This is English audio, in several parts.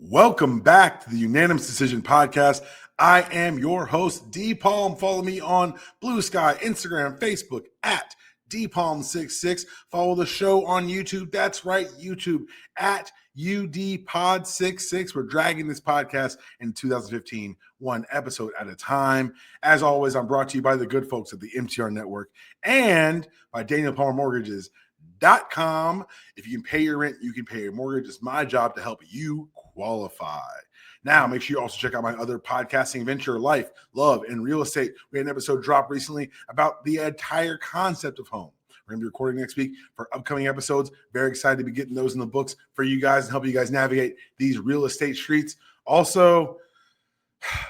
Welcome back to the Unanimous Decision Podcast. I am your host, D Palm. Follow me on Blue Sky, Instagram, Facebook at DPalm66. Follow the show on YouTube. That's right, YouTube at UDPod66. We're dragging this podcast in 2015, one episode at a time. As always, I'm brought to you by the good folks at the MTR Network and by Daniel Palmer Mortgages.com. If you can pay your rent, you can pay your mortgage. It's my job to help you qualify. Now, make sure you also check out my other podcasting venture, Life, Love, and Real Estate. We had an episode drop recently about the entire concept of home. We're going to be recording next week for upcoming episodes. Very excited to be getting those in the books for you guys and help you guys navigate these real estate streets. Also,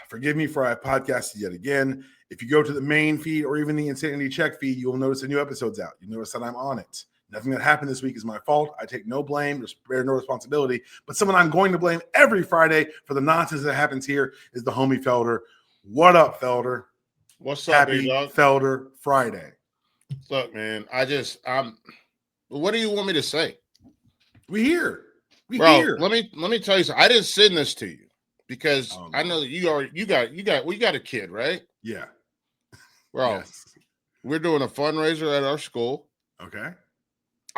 forgive me for I podcasted yet again. If you go to the main feed or even the Insanity Check feed, you will notice a new episode's out. You notice that I'm on it. Nothing that happened this week is my fault. I take no blame, bear no responsibility. But someone I'm going to blame every Friday for the nonsense that happens here is the homie Felder. What up, Felder? What's up, Happy dog? Felder Friday. Look, man, what do you want me to say? We here. Let me tell you something. I didn't send this to you because I know that you got a kid, right? Yeah. Bro, yes. We're doing a fundraiser at our school. Okay.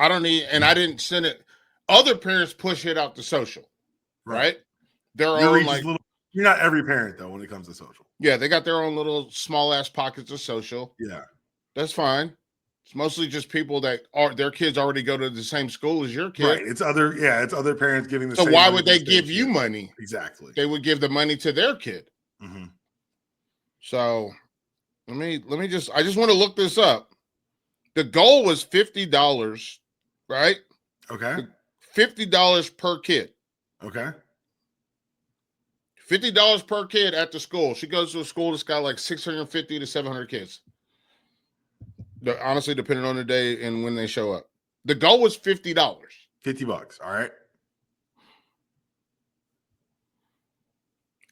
I didn't send it. Other parents push it out to social, right? Their own you're not every parent though when it comes to social. Yeah, they got their own little small ass pockets of social. Yeah. That's fine. It's mostly just people that their kids already go to the same school as your kid. Right. It's other parents giving the same. So why would they give you money? Exactly. They would give the money to their kid. Mm-hmm. So let me I just want to look this up. The goal was $50, right? Okay. $50 per kid. Okay. $50 per kid at the school. She goes to a school that's got like 650 to 700 kids. Honestly, depending on the day and when they show up. The goal was $50. $50. All right.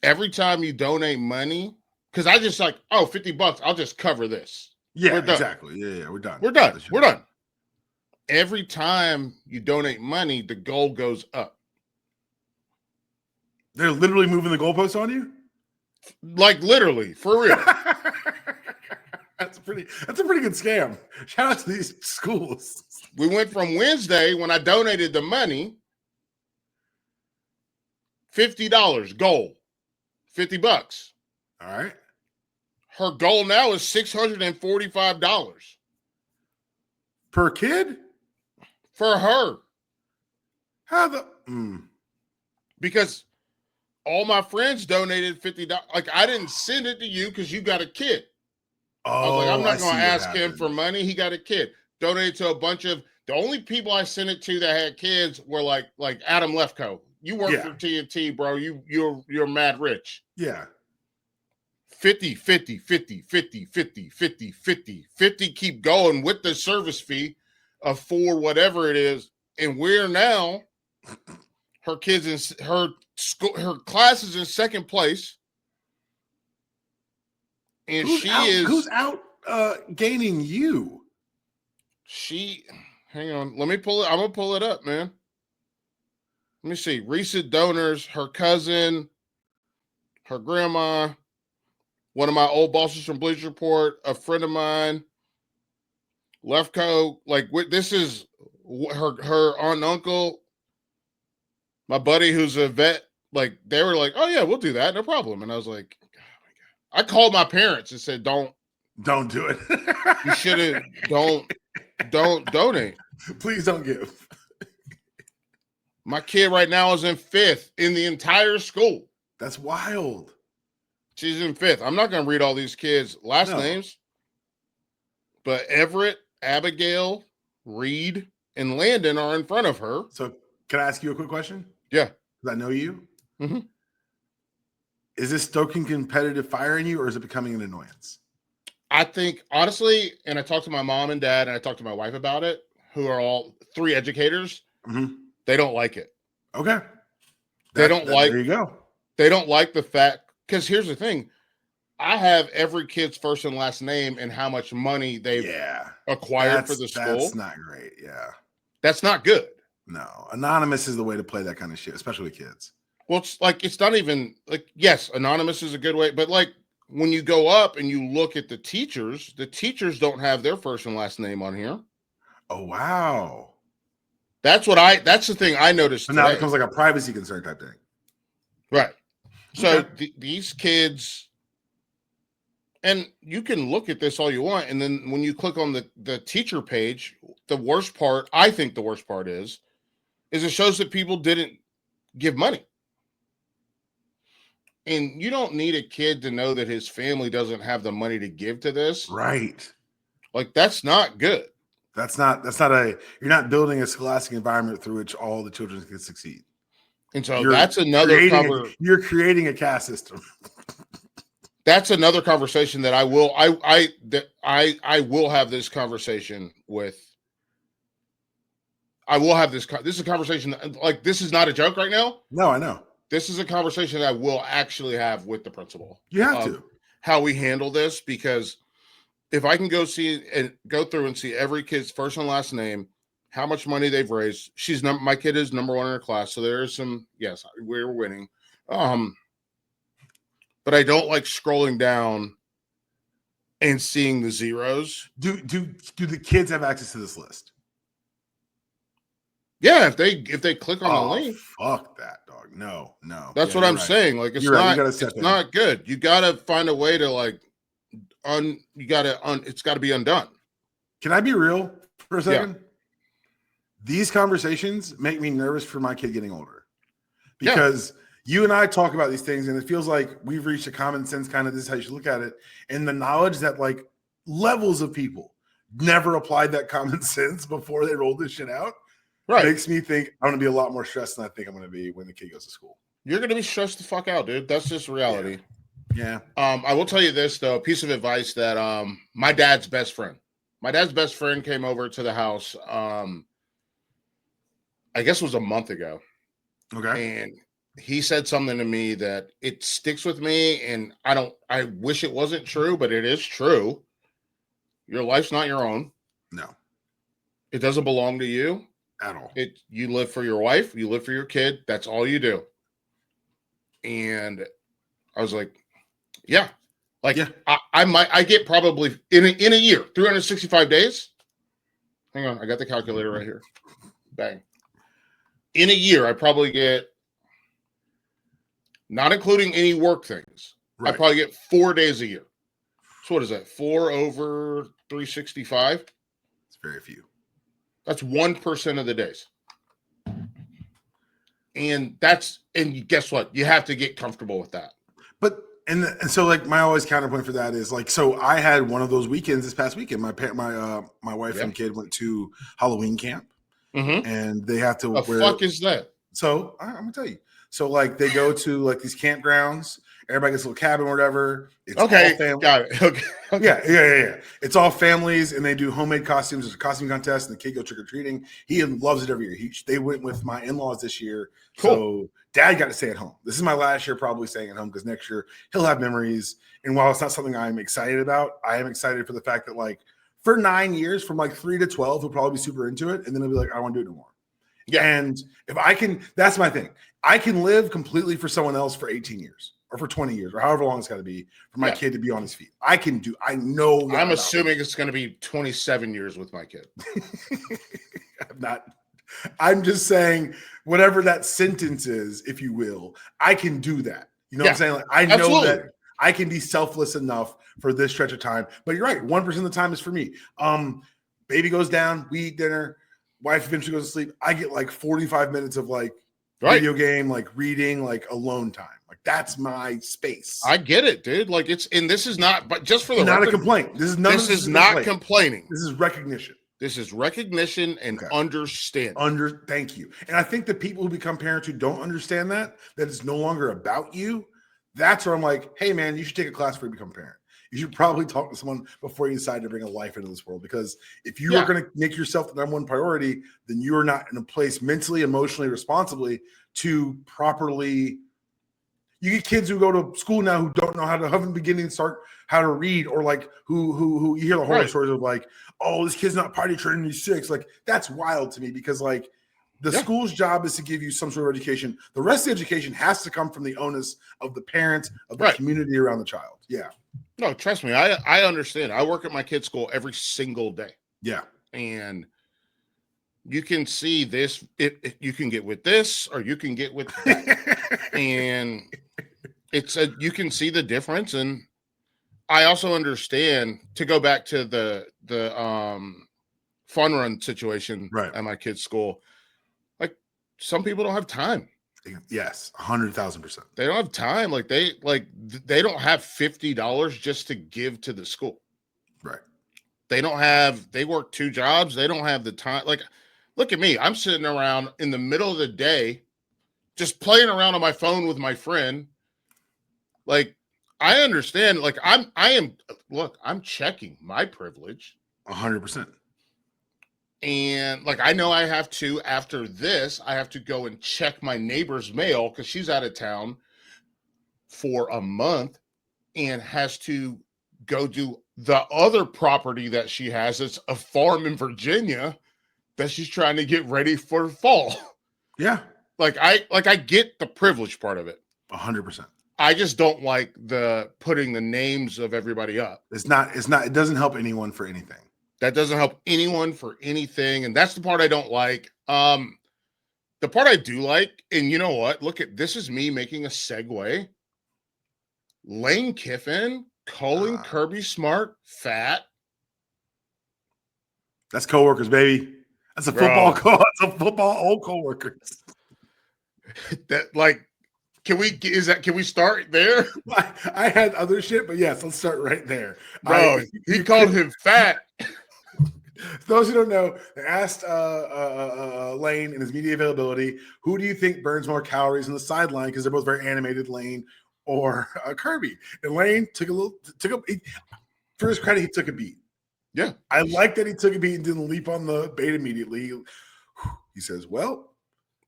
Every time you donate money, because I just like, $50, I'll just cover this. Yeah, exactly. Yeah, we're done. We're done. Every time you donate money, the goal goes up. They're literally moving the goalposts on you? Like literally, for real. That's a pretty good scam. Shout out to these schools. We went from Wednesday when I donated the money, $50 goal, $50. All right. Her goal now is $645 per kid for her. Because all my friends donated $50. Like I didn't send it to you because you got a kid. I was like, I'm not going to ask him for money. He got a kid. Donated to a bunch of the only people I sent it to that had kids were like Adam Lefko. You work for TNT, bro. You're mad rich. Yeah. 50, 50, 50, 50, 50, 50, 50, 50, keep going with the service fee of $4, whatever it is. And we're now, her kids in her class is in second place. And who's out gaining you? Hang on. Let me pull it. I'm going to pull it up, man. Let me see. Recent donors, her cousin, her grandma, one of my old bosses from Bleacher Report, a friend of mine, Lefko. Like this is her aunt and uncle, my buddy who's a vet. Like they were like, "Oh yeah, we'll do that, no problem." And I was like, "Oh my god!" I called my parents and said, "Don't do it. You shouldn't. Don't donate. Please don't give." My kid right now is in 5th in the entire school. That's wild. She's in 5th. I'm not going to read all these kids' last names, but Everett, Abigail, Reed, and Landon are in front of her. So can I ask you a quick question? Yeah. Because I know you. Mm-hmm. Is this stoking competitive fire in you, or is it becoming an annoyance? I think, honestly, and I talked to my mom and dad, and I talked to my wife about it, who are all 3 educators. Mm-hmm. They don't like it. Okay. There you go. They don't like the fact. Because here's the thing, I have every kid's first and last name and how much money they've acquired for the school. That's not great. Yeah. That's not good. No. Anonymous is the way to play that kind of shit, especially with kids. Well, it's not even like, yes, anonymous is a good way, but like when you go up and you look at the teachers don't have their first and last name on here. Oh, wow. That's the thing I noticed today. Now it becomes like a privacy concern type thing. Right. So these kids, and you can look at this all you want. And then when you click on the teacher page, I think the worst part is it shows that people didn't give money. And you don't need a kid to know that his family doesn't have the money to give to this. Right. Like, that's not good. You're not building a scholastic environment through which all the children can succeed. And so that's another you're creating a caste system. That's another conversation that I will have this conversation with. This is a conversation like, this is not a joke right now. No, I know. This is a conversation that I will actually have with the principal. You have to. How we handle this, because if I can go through and see every kid's first and last name, how much money they've raised. My kid is number one in her class, so there is some. Yes, we're winning. But I don't like scrolling down and seeing the zeros. Do the kids have access to this list? Yeah, if they click on the link. Fuck that, dog. No. That's what I'm saying. Like, it's not good. You gotta find a way to like it's gotta be undone. Can I be real for a second? Yeah. These conversations make me nervous for my kid getting older. Because you and I talk about these things, and it feels like we've reached a common sense kind of, this is how you should look at it. And the knowledge that like levels of people never applied that common sense before they rolled this shit out. Right. Makes me think I'm going to be a lot more stressed than I think I'm going to be when the kid goes to school. You're going to be stressed the fuck out, dude. That's just reality. Yeah. I will tell you this, though, a piece of advice that my dad's best friend came over to the house, I guess it was a month ago. Okay. And he said something to me that it sticks with me, and I wish it wasn't true, but it is true. Your life's not your own. No. It doesn't belong to you. At all. You live for your wife, you live for your kid. That's all you do. And I was like, yeah. Like, yeah. I get probably in a year, 365 days. Hang on, I got the calculator right here. Bang. In a year, I probably get, not including any work things, I probably get 4 days a year. So what is that? 4 over 365? It's very few. That's 1% of the days. And guess what? You have to get comfortable with that. But and so like my always counterpoint for that is like, so I had one of those weekends this past weekend. My wife and kid went to Halloween camp, and they have to. The fuck is that? So I'm gonna tell you. So like they go to like these campgrounds. Everybody gets a little cabin or whatever. It's all family. Got it. Okay. Yeah. It's all families, and they do homemade costumes. There's a costume contest, and the kid go trick-or-treating. He loves it every year. They went with my in-laws this year. Cool. So dad got to stay at home. This is my last year probably staying at home, because next year he'll have memories. And while it's not something I'm excited about, I am excited for the fact that like for 9 years, from like 3 to 12, he'll probably be super into it. And then he'll be like, I don't want to do it anymore. Yeah. And if I can, that's my thing. I can live completely for someone else for 18 years. Or for 20 years, or however long it's got to be for my kid to be on his feet. I know. I'm assuming it's going to be 27 years with my kid. I'm just saying, whatever that sentence is, if you will, I can do that. You know what I'm saying? Like, I know that I can be selfless enough for this stretch of time. But you're right. 1% of the time is for me. Baby goes down, we eat dinner, wife eventually goes to sleep. I get like 45 minutes of like video game, like reading, like alone time. Like that's my space. I get it, dude. Like this is not, but just for the not record, a complaint. This is not complaining. This is recognition. This is recognition and understanding. Thank you. And I think the people who become parents who don't understand that it's no longer about you. That's where I'm like, hey man, you should take a class before you become a parent. You should probably talk to someone before you decide to bring a life into this world, because if you are going to make yourself the number one priority, then you are not in a place mentally, emotionally, responsibly to properly. You get kids who go to school now who don't know how to, haven't beginning to start how to read, or like who you hear the horror stories of like, oh, this kid's not potty training, he's 6. Like that's wild to me, because like The school's job is to give you some sort of education. The rest of the education has to come from the onus of the parents, of the community around the child. Yeah. No, trust me. I understand. I work at my kid's school every single day. Yeah. And you can see this. You can get with this or you can get with that. And you can see the difference. And I also understand, to go back to the fun run situation at my kid's school. Like, some people don't have time. Yes, 100,000%. They don't have time. Like they don't have $50 just to give to the school. Right. They work 2 jobs. They don't have the time. Like, look at me. I'm sitting around in the middle of the day, just playing around on my phone with my friend. Like, I understand. Like, I'm checking my privilege. 100%. And like, I know I have to, after this, I have to go and check my neighbor's mail because she's out of town for a month and has to go do the other property that she has. It's a farm in Virginia that she's trying to get ready for fall. Yeah. I get the privilege part of it. 100%. I just don't like the putting the names of everybody up. It doesn't help anyone for anything. That doesn't help anyone for anything. And that's the part I don't like. The part I do like, and you know what? This is me making a segue. Lane Kiffin calling Kirby Smart fat. That's coworkers, baby. That's a football call. That's a football old coworkers. Can we start there? I had other shit, but yes, let's start right there. Bro, he called him fat. Those who don't know, they asked Lane in his media availability, who do you think burns more calories on the sideline? Because they're both very animated, Lane or Kirby. And Lane for his credit, he took a beat. Yeah. I like that he took a beat and didn't leap on the bait immediately. He says, well,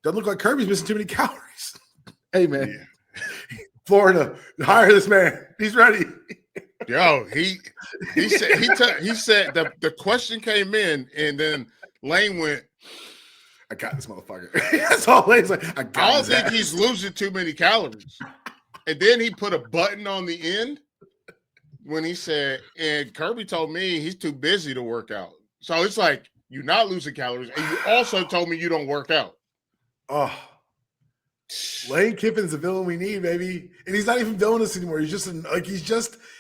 doesn't look like Kirby's missing too many calories. Hey, man. Yeah. Florida, hire this man. He's ready. Yo, he said the question came in, and then Lane went, I got this motherfucker. That's all Lane's like. I don't think he's losing too many calories. And then he put a button on the end when he said, and Kirby told me he's too busy to work out. So it's like, you're not losing calories, and you also told me you don't work out. Oh. Lane Kiffin's the villain we need, baby. And he's not even villainous anymore. He's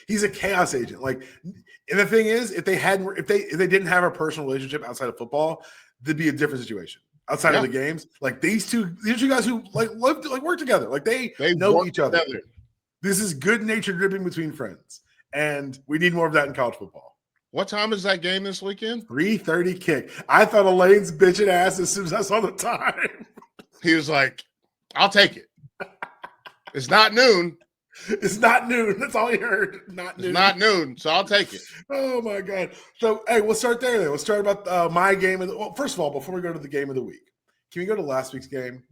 he's a chaos agent. Like, and the thing is, if they didn't have a personal relationship outside of football, there'd be a different situation. Outside of the games, like these two guys who work together. Like they know each other. Together. This is good natured dribbling between friends. And we need more of that in college football. What time is that game this weekend? 3:30 kick. I thought of Lane's bitching ass as soon as I saw the time. He was like, I'll take it. It's not noon. It's not noon. That's all he heard. It's not noon, so I'll take it. Oh, my God. So, hey, we'll start there then. We'll start about my game. Well, first of all, before we go to the game of the week, can we go to last week's game?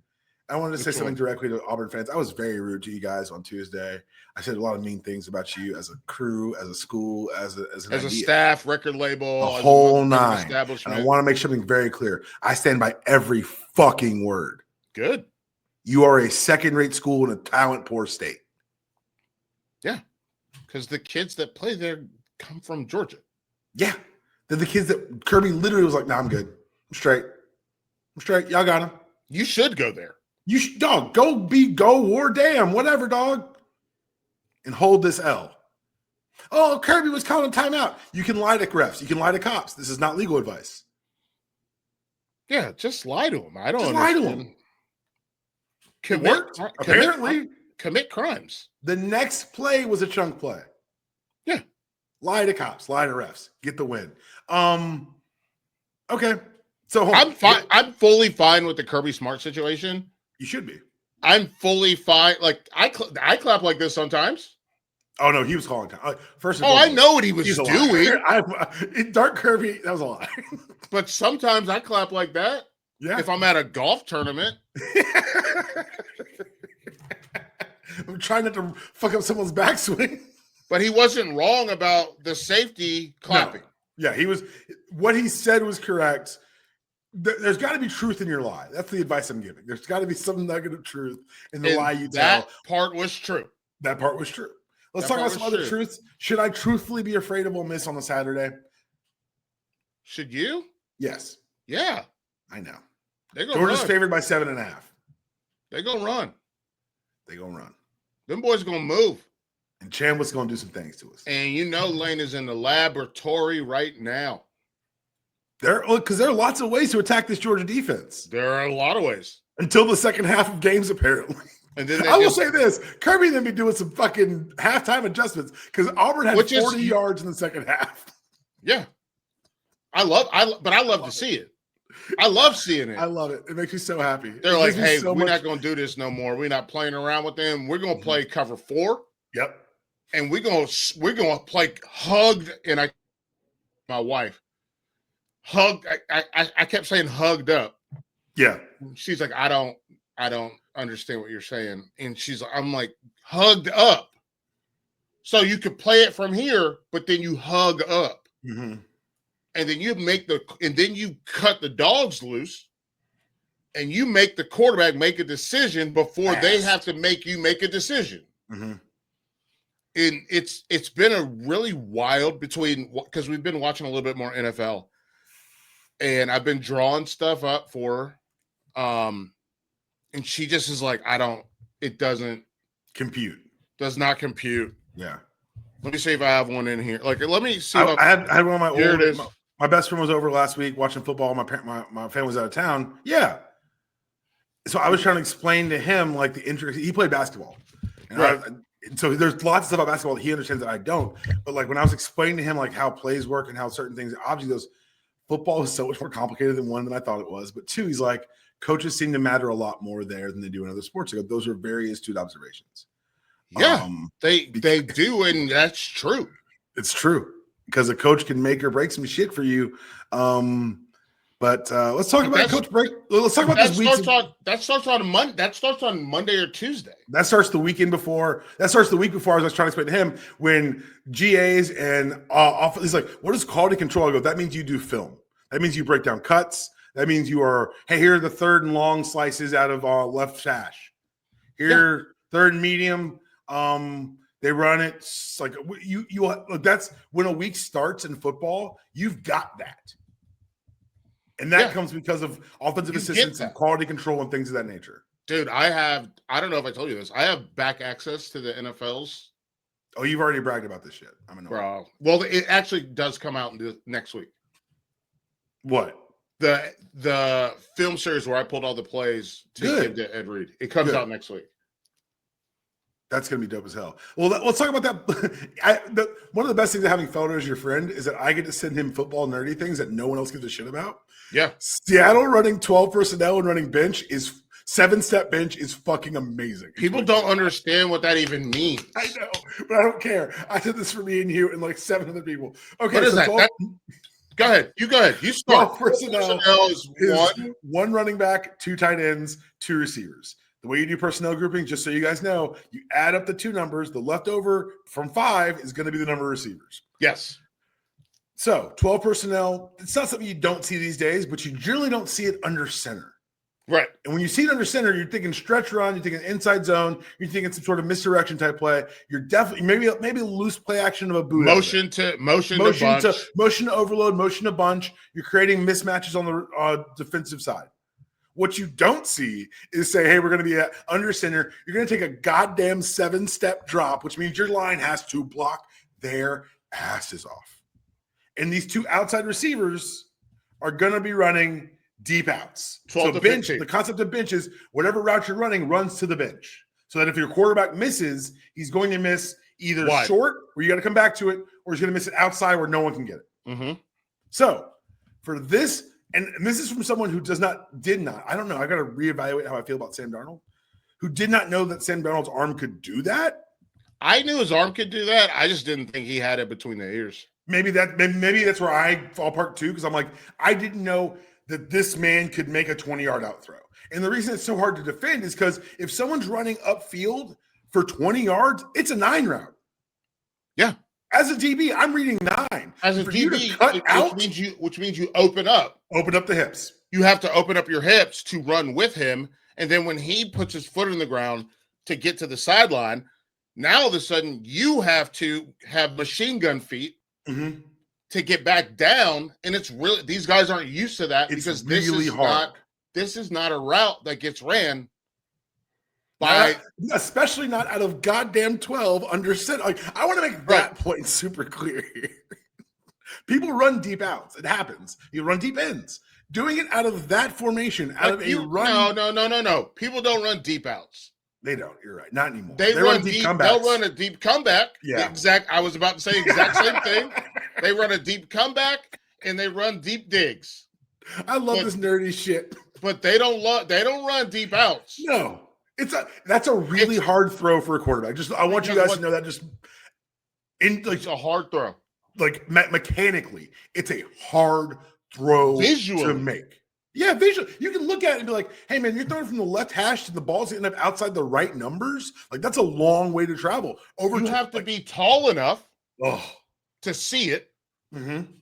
I wanted to say something directly to Auburn fans. I was very rude to you guys on Tuesday. I said a lot of mean things about you as a crew, as a school, as a staff, record label, the whole nine. And I want to make something very clear. I stand by every fucking word. Good. You are a second-rate school in a talent-poor state. Yeah, because the kids that play there come from Georgia. Yeah, they're the kids that Kirby literally was like, "Nah, I'm good. I'm straight. Y'all got him. You should go there. You should, dog. Go war damn whatever, dog, and hold this L." Oh, Kirby was calling timeout. You can lie to refs. You can lie to cops. This is not legal advice. Yeah, just lie to them. I don't lie to them. It worked. Apparently, commit crimes. The next play was a chunk play. Yeah. Lie to cops, lie to refs, get the win. Okay. So I'm fine. I'm fully fine with the Kirby Smart situation. You should be. I'm fully fine. Like I clap like this sometimes. Oh no, he was calling time. First of all, I know what he was doing. Dark Kirby, that was a lie. But sometimes I clap like that. Yeah. If I'm at a golf tournament. I'm trying not to fuck up someone's backswing. But he wasn't wrong about the safety clapping. No. Yeah, he was. What he said was correct. There's got to be truth in your lie. That's the advice I'm giving. There's got to be some nugget of truth in the lie you tell. That part was true. That part was true. Let's talk about some other truths. Should I truthfully be afraid of Ole Miss on the Saturday? Should you? Yes. Yeah. I know. Georgia's favored by 7.5. They're going to run. They're going to run. Them boys going to move. And Chambliss going to do some things to us. And you know Lane is in the laboratory right now. Because there are lots of ways to attack this Georgia defense. There are a lot of ways. Until the second half of games, apparently. And then I will say this: Kirby and them be doing some fucking halftime adjustments because Auburn had 40 yards in the second half. Yeah, I love to see it. I love seeing it. I love it. It makes me so happy. They're like, hey, we're not going to do this no more. We're not playing around with them. We're going to play cover 4. Yep. And we're going to play hugged. And my wife hugged. I kept saying hugged up. Yeah. She's like, I don't understand what you're saying. And I'm like, hugged up. So you could play it from here, but then you hug up. Mm-hmm. And then you cut the dogs loose and you make the quarterback make a decision before they have to make you make a decision. Mm-hmm. And it's been a really wild because we've been watching a little bit more NFL and I've been drawing stuff up for her. And she just is like, it doesn't compute. Does not compute. Yeah. Let me see if I have one in here. Like, let me see. I had one of my here it is. My best friend was over last week watching football. My family was out of town. Yeah. So I was trying to explain to him like the interest. He played basketball. And right. So there's lots of stuff about basketball that he understands that I don't. But like when I was explaining to him like how plays work and how certain things, obviously those football is so much more complicated than one than I thought it was. But two, he's like, coaches seem to matter a lot more there than they do in other sports. I go, those are very astute observations. Yeah, they do, and that's true. It's true because a coach can make or break some shit for you. But let's talk about coach break. Let's talk about this week. That starts on Monday. That starts on Monday or Tuesday. That starts the weekend before. That starts the week before. As I was trying to explain to him when GAs and he's like, "What is quality control?" I go, "That means you do film. That means you break down cuts. That means you are. Hey, here are the third and long slices out of left hash. Here, third and medium." They run it like you look, that's when a week starts in football, you've got that. And that comes because of offensive assistance and quality control and things of that nature. Dude, I don't know if I told you this. I have back access to the NFL's. Oh, you've already bragged about this shit. I'm annoyed. Bro. Well, it actually does come out next week. What? The film series where I pulled all the plays to give to Ed Reed. It comes out next week. That's going to be dope as hell. Well, let's talk about that. One of the best things of having Felder as your friend is that I get to send him football nerdy things that no one else gives a shit about. Yeah. Seattle running 12 personnel and running bench is 7-step bench is fucking amazing. People don't understand what that even means. I know, but I don't care. I did this for me and you and like 7 other people. Okay. What is that? Go ahead. You go ahead. You start. 12 personnel is one running back, 2 tight ends, 2 receivers. The way you do personnel grouping, just so you guys know, you add up the 2 numbers. The leftover from 5 is going to be the number of receivers. Yes. So 12 personnel, it's not something you don't see these days, but you generally don't see it under center. Right. And when you see it under center, you're thinking stretch run, you're thinking inside zone, you're thinking some sort of misdirection type play. You're definitely maybe a loose play action of a boot. Motion to overload, motion to bunch. You're creating mismatches on the defensive side. What you don't see is say, hey, we're going to be at under center. You're going to take a goddamn 7-step drop, which means your line has to block their asses off. And these 2 outside receivers are going to be running deep outs. So bench, the concept of bench is whatever route you're running runs to the bench. So that if your quarterback misses, he's going to miss either short, where you got to come back to it, or he's going to miss it outside where no one can get it. Mm-hmm. So for this, and this is from someone who did not, I don't know, I got to reevaluate how I feel about Sam Darnold, who did not know that Sam Darnold's arm could do that. I knew his arm could do that. I just didn't think he had it between the ears. Maybe that's where I fall apart too, because I'm like, I didn't know that this man could make a 20-yard out throw. And the reason it's so hard to defend is because if someone's running upfield for 20 yards, it's a 9 route. Yeah. As a DB, I'm reading 9. As a DB, which means you open up. Open up the hips. you have to open up your hips to run with him. And then when he puts his foot in the ground to get to the sideline, now all of a sudden you have to have machine gun feet to get back down. And it's really, these guys aren't used to that because really hard. This is not a route that gets ran by, especially not out of goddamn 12 under center. Like, I want to make that point super clear here. People run deep outs. It happens. You run deep ends. Doing it out of that formation, out of a run. No. People don't run deep outs. They don't. You're right. Not anymore. They run deep comebacks. They'll run a deep comeback. Yeah. I was about to say exact same thing. They run a deep comeback and they run deep digs. I love this nerdy shit. But they don't run deep outs. No. That's a really hard throw for a quarterback. I want you guys to know that it's a hard throw. Like mechanically, it's a hard throw to make. Yeah, visually. You can look at it and be like, hey, man, you're throwing from the left hash and the ball's ending up outside the right numbers. Like, that's a long way to travel. You have to be tall enough to see it. Mm-hmm.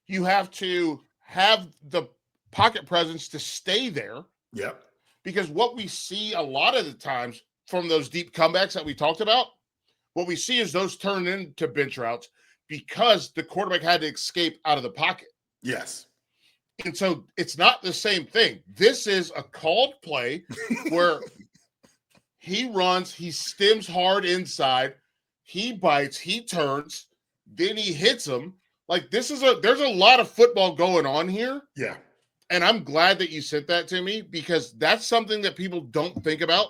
You have to have the pocket presence to stay there. Yep. Because what we see a lot of the times from those deep comebacks that we talked about, what we see is those turn into bench routes because the quarterback had to escape out of the pocket. Yes. And so it's not the same thing. This is a called play where he runs, he stems hard inside, he bites, he turns, then he hits him. Like there's a lot of football going on here. Yeah. And I'm glad that you sent that to me because that's something that people don't think about.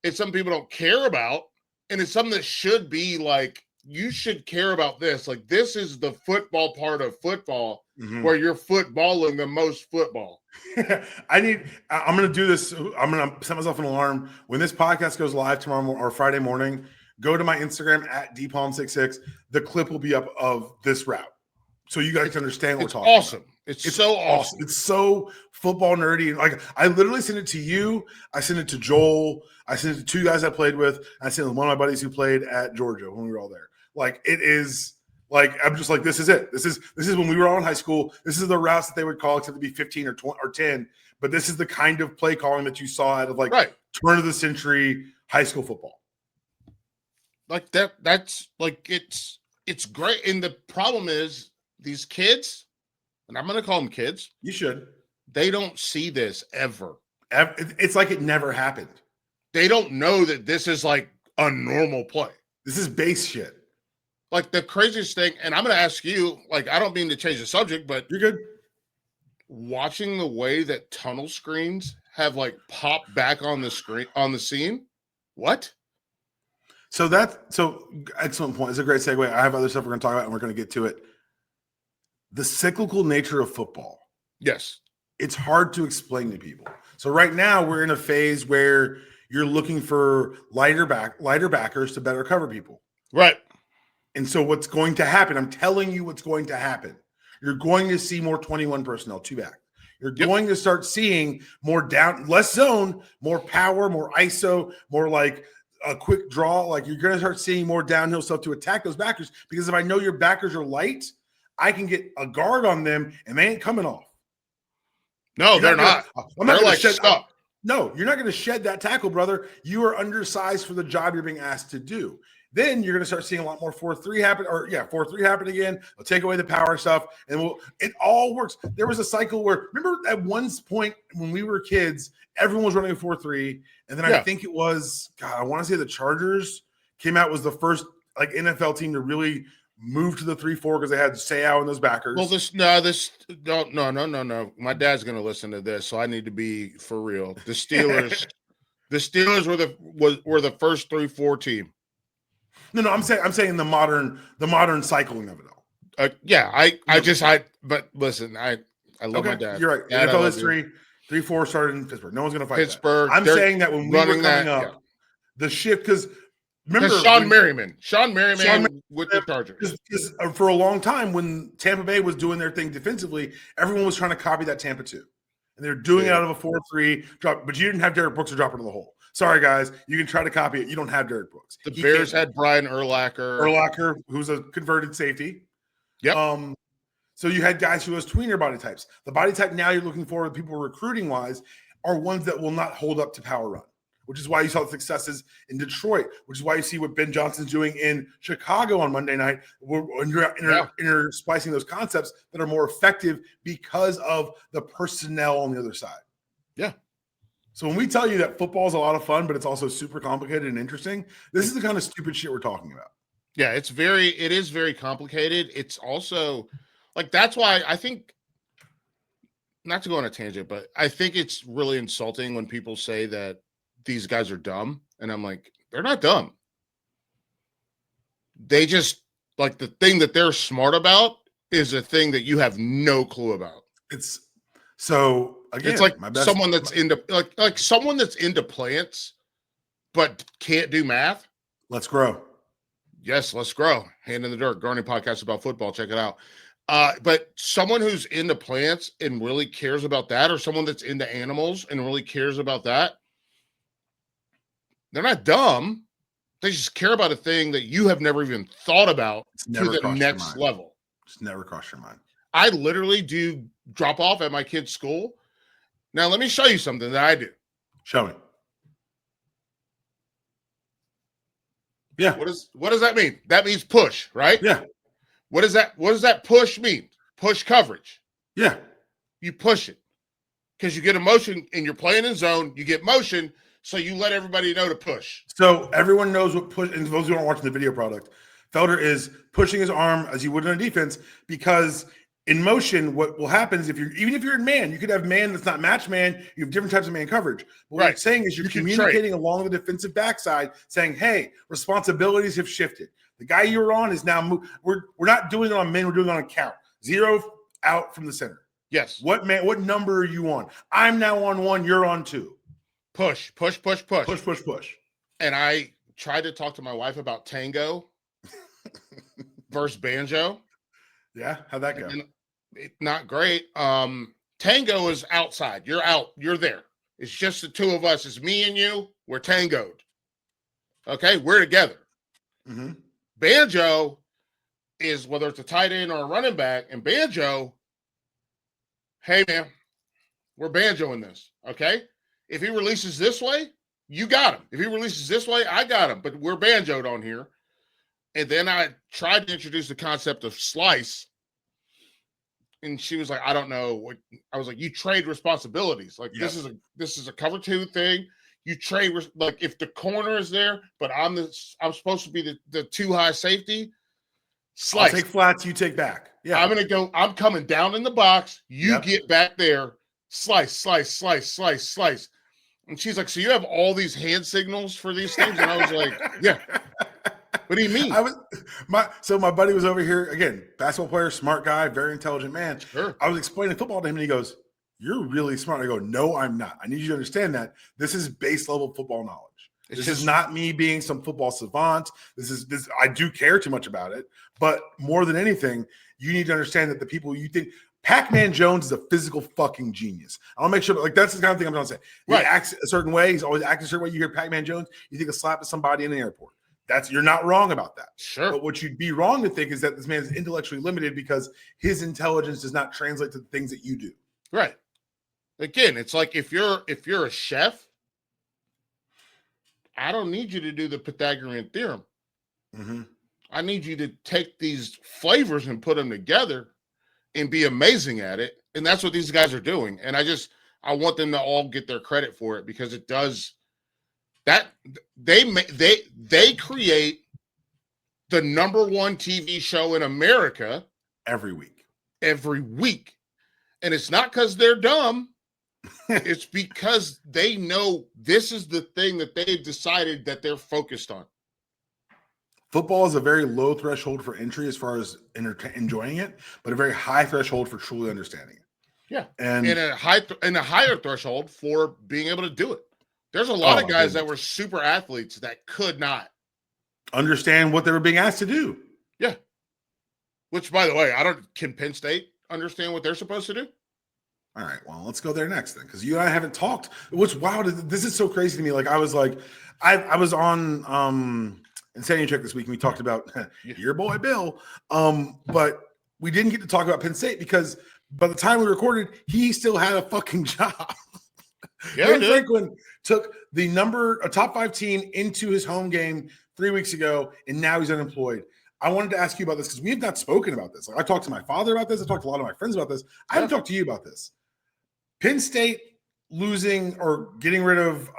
It's something people don't care about. And it's something that should be like, you should care about this. Like, this is the football part of football where you're footballing the most football. I'm going to do this. I'm going to set myself an alarm. When this podcast goes live tomorrow or Friday morning, go to my Instagram at dpalm66. The clip will be up of this route. So you guys can understand what we're talking about. It's so awesome. It's so football nerdy. Like, I literally sent it to you. I sent it to Joel. I sent it to two guys I played with. I sent it to one of my buddies who played at Georgia when we were all there. Like, it is like, I'm just like, this is it. This is when we were all in high school. This is the routes that they would call, except to be 15 or 20 or 10. But this is the kind of play calling that you saw out of like turn of the century high school football. Like that's like, it's great. And the problem is these kids, and I'm going to call them kids. You should. They don't see this ever. It's like it never happened. They don't know that this is like a normal play. This is base shit. Like the craziest thing, and I'm going to ask you, like, I don't mean to change the subject, but you're good. Watching the way that tunnel screens have like popped back on the screen, on the scene. What? So excellent point. It's a great segue. I have other stuff we're going to talk about and we're going to get to it. The cyclical nature of football. Yes. It's hard to explain to people. So right now we're in a phase where you're looking for lighter backers to better cover people. Right. And so what's going to happen, I'm telling you what's going to happen. You're going to see more 21 personnel, two back. You're going to start seeing more down, less zone, more power, more ISO, more like a quick draw. Like you're going to start seeing more downhill stuff to attack those backers because if I know your backers are light, I can get a guard on them and they ain't coming off. No, they're not. I'm not going to shed up. No, you're not going to shed that tackle, brother. You are undersized for the job you're being asked to do. Then you're going to start seeing a lot more 4-3 happen, 4-3 happen again. They'll take away the power stuff, and it all works. There was a cycle where, remember at one point when we were kids, everyone was running a 4-3, and then I think it was, I want to say the Chargers came out was the first like NFL team to really move to the 3-4 because they had Sayao and those backers. Well, no. My dad's going to listen to this, so I need to be for real. The Steelers, were the first 3-4 team. No, I'm saying the modern cycling of it all. But listen, I love my dad. You're right. NFL history, 3-4 started in Pittsburgh. No one's going to fight Pittsburgh. I'm saying that when we were coming up, the shift, because remember Sean Merriman with the Chargers. Because for a long time, when Tampa Bay was doing their thing defensively, everyone was trying to copy that Tampa 2. And they're doing it out of a 4-3 drop, but you didn't have Derek Brooks to drop into the hole. Sorry, guys. You can try to copy it. You don't have Derek Brooks. The Bears had Brian Urlacher. Who's a converted safety. Yep. So you had guys who was tweener body types. The body type now you're looking for, people recruiting wise, are ones that will not hold up to power run, which is why you saw the successes in Detroit, which is why you see what Ben Johnson's doing in Chicago on Monday night. We're intersplicing those concepts that are more effective because of the personnel on the other side. Yeah. So when we tell you that football is a lot of fun, but it's also super complicated and interesting, this is the kind of stupid shit we're talking about. Yeah, it is very complicated. It's also like, that's why I think, not to go on a tangent, but I think it's really insulting when people say that these guys are dumb. And I'm like, they're not dumb. They just, like, the thing that they're smart about is a thing that you have no clue about. It's so, again, it's like someone that's into like someone that's into plants but can't do math. Let's grow. Yes, let's grow. Hand in the dirt. Gardening podcast about football. Check it out. But someone who's into plants and really cares about that, or someone that's into animals and really cares about that, they're not dumb. They just care about a thing that you have never even thought about to the next level. It's never crossed your mind. I literally do drop off at my kid's school. Now, let me show you something that I do. Show me. Yeah. What does that mean? That means push, right? Yeah. What does that push mean? Push coverage. Yeah. You push it because you get a motion and you're playing in zone. You get motion, so you let everybody know to push. So everyone knows what push, and those who aren't watching the video product, Felder is pushing his arm as you would in a defense, because in motion, what will happen is even if you're in man, you could have man that's not match man. You have different types of man coverage. But what I'm saying is you're communicating along the defensive backside, saying, "Hey, responsibilities have shifted. The guy you're on is now moved. We're not doing it on men. We're doing it on a count. 0 out from the center. Yes. What number are you on? I'm now on 1. You're on 2. Push. Push. And I tried to talk to my wife about tango versus banjo. Yeah, how'd that go? Not great. Tango is outside. You're out. You're there. It's just the two of us. It's me and you. We're tangoed. Okay, we're together. Mm-hmm. Banjo is whether it's a tight end or a running back. And banjo, hey man, we're banjoing this. Okay, if he releases this way, you got him. If he releases this way, I got him. But we're banjoed on here. And then I tried to introduce the concept of slice. And she was like, I don't know. I was like, you trade responsibilities. Like, yep. This is a cover 2 thing. You trade, like, if the corner is there, but I'm supposed to be the 2 high safety. Slice. I'll take flats, you take back. Yeah. I'm coming down in the box. You get back there. Slice. And she's like, so you have all these hand signals for these things? And I was like, yeah. What do you mean? My buddy was over here, again, basketball player, smart guy, very intelligent man. Sure. I was explaining football to him, and he goes, "You're really smart." I go, "No, I'm not. I need you to understand that this is base level football knowledge. This is not me being some football savant. This. I do care too much about it, but more than anything, you need to understand that the people you think." Pac-Man Jones is a physical fucking genius. I want to make sure, like, that's the kind of thing I'm trying to say. He acts a certain way. He's always acting a certain way. You hear Pac-Man Jones, you think a slap at somebody in the airport. You're not wrong about that. Sure. But what you'd be wrong to think is that this man is intellectually limited because his intelligence does not translate to the things that you do. Right. Again, it's like if you're a chef, I don't need you to do the Pythagorean theorem. Mm-hmm. I need you to take these flavors and put them together and be amazing at it. And that's what these guys are doing. And I want them to all get their credit for it, because it does that. They create the number 1 TV show in America every week. And it's not because they're dumb. It's because they know this is the thing that they've decided that they're focused on. Football is a very low threshold for entry as far as enjoying it, but a very high threshold for truly understanding it. Yeah, and a higher threshold for being able to do it. There's a lot of guys that were super athletes that could not understand what they were being asked to do. Yeah. Which, by the way, can Penn State understand what they're supposed to do? All right, well, let's go there next then, because you and I haven't talked. What's wild is this is so crazy to me. Like, I was on Insanity Check this week, and we talked about your boy Bill. But we didn't get to talk about Penn State because by the time we recorded, he still had a fucking job. Yeah, James Franklin took a top 5 team into his home game 3 weeks ago, and now he's unemployed. I wanted to ask you about this because we have not spoken about this. Like, I talked to my father about this. I talked to a lot of my friends about this. I haven't talked to you about this. Penn State losing or getting rid of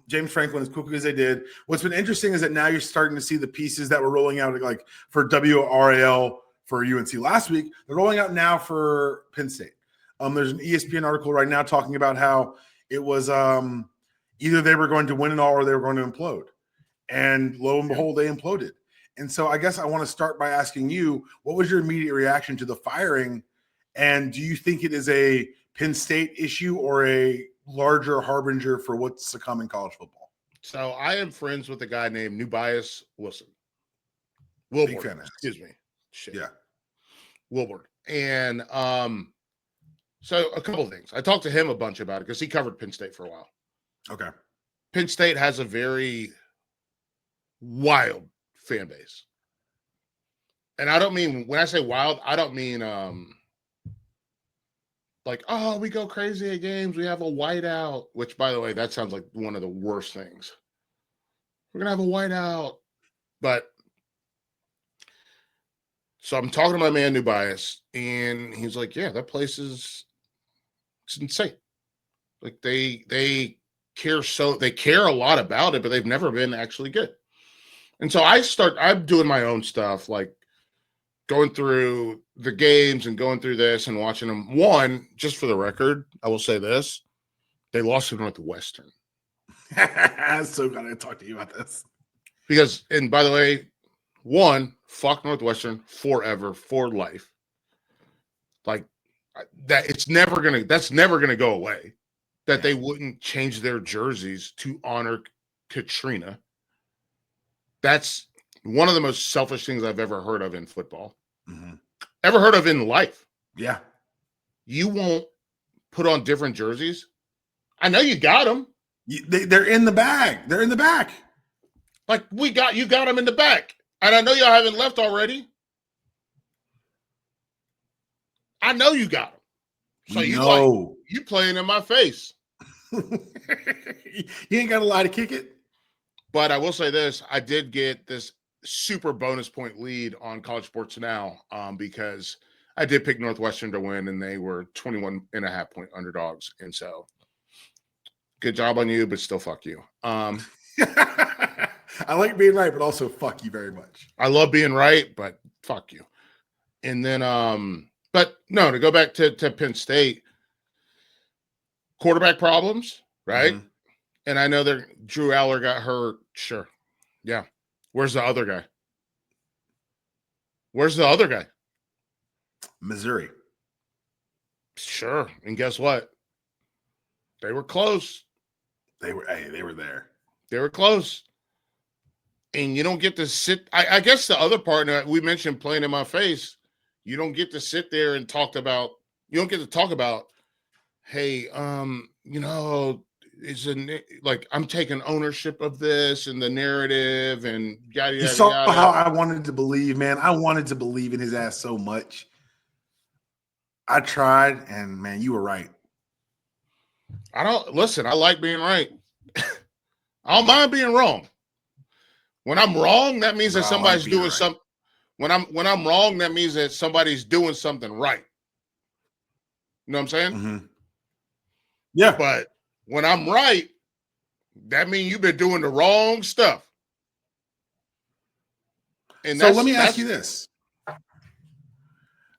James Franklin as quickly as they did. What's been interesting is that now you're starting to see the pieces that were rolling out like for WRAL for UNC last week. They're rolling out now for Penn State. There's an ESPN article right now talking about how it was either they were going to win it all or they were going to implode. And lo and behold, they imploded. And so I guess I want to start by asking you, what was your immediate reaction to the firing? And do you think it is a Penn State issue or a larger harbinger for what's to come in college football? So I am friends with a guy named Nubias Wilson. Wilborn, excuse me. Shit. Yeah. Wilborn. And so a couple of things. I talked to him a bunch about it because he covered Penn State for a while. Okay. Penn State has a very wild fan base. And I don't mean, when I say wild, I don't mean like, oh, we go crazy at games. We have a whiteout, which, by the way, that sounds like one of the worst things. We're going to have a whiteout. But so I'm talking to my man, Nubias, and he's like, yeah, that place it's insane. Like they care a lot about it, but they've never been actually good. And so I'm doing my own stuff, like going through the games and going through this and watching them. One, just for the record, I will say this. They lost to Northwestern. I'm so glad I talked to you about this. Because, and by the way, one, fuck Northwestern forever, for life. Like that, that's never gonna go away. That they wouldn't change their jerseys to honor Katrina. That's one of the most selfish things I've ever heard of in football. Mm-hmm. Ever heard of in life. Yeah. You won't put on different jerseys. I know you got them. They're in the bag. They're in the back. Like you got them in the back. And I know y'all haven't left already. I know you got them. So you playing in my face. You ain't got a lie to kick it. But I will say this. I did get this super bonus point lead on College Sports Now because I did pick Northwestern to win, and they were 21.5 point underdogs. And so good job on you, but still fuck you. I like being right, but also fuck you very much. I love being right, but fuck you. And then, but no, to go back to Penn State, quarterback problems, right? Mm-hmm. And I know Drew Aller got hurt. Sure. Yeah. Where's the other guy? Missouri. Sure. And guess what? They were close. They were there. They were close. And you don't get to sit. I guess the other part that we mentioned playing in my face, you don't get to sit there and you don't get to talk about, hey, I'm taking ownership of this and the narrative and yada, yada, you saw yada. How I wanted to believe, man. I wanted to believe in his ass so much. I tried, and man, you were right. I like being right. I don't mind being wrong. When I'm wrong, that means that somebody's doing something. When I'm wrong, that means that somebody's doing something right. You know what I'm saying? Mm-hmm. Yeah. But when I'm right, that means you've been doing the wrong stuff. And so let me ask you this.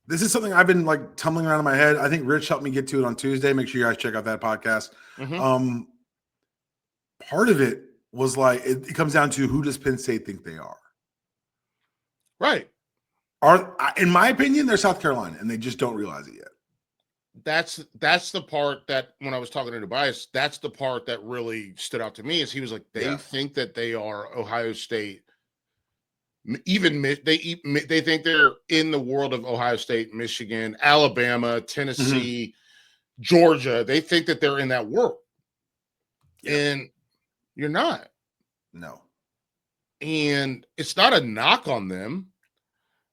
This is something I've been like tumbling around in my head. I think Rich helped me get to it on Tuesday. Make sure you guys check out that podcast. Mm-hmm. Part of it was like, it comes down to, who does Penn State think they are? Right. In my opinion, they're South Carolina, and they just don't realize it yet. That's the part that, when I was talking to Tobias, that's the part that really stood out to me, is he was like, they think that they are Ohio State. Even they think they're in the world of Ohio State, Michigan, Alabama, Tennessee, mm-hmm. Georgia. They think that they're in that world. Yeah. And you're not. No. And it's not a knock on them.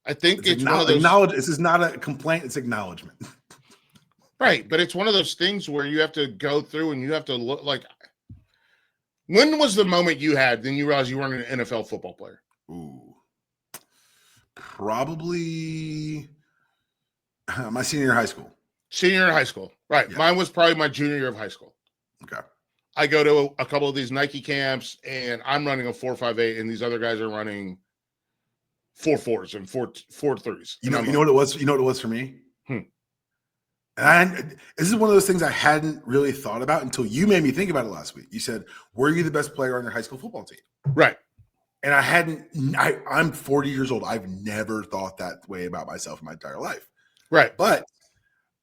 I think it's one of those. This is not a complaint; it's acknowledgement. Right, but it's one of those things where you have to go through and you have to look like. When was the moment you had? Then you realized you weren't an NFL football player. Ooh, probably my senior year of high school. Senior year of high school, right? Yeah. Mine was probably my junior year of high school. Okay. I go to a couple of these Nike camps, and I'm running a 4.58, and these other guys are running 4.4s and 4.3s. You know what it was? You know what it was for me? And this is one of those things I hadn't really thought about until you made me think about it last week. You said, were you the best player on your high school football team? Right. And I'm 40 years old. I've never thought that way about myself in my entire life. Right. But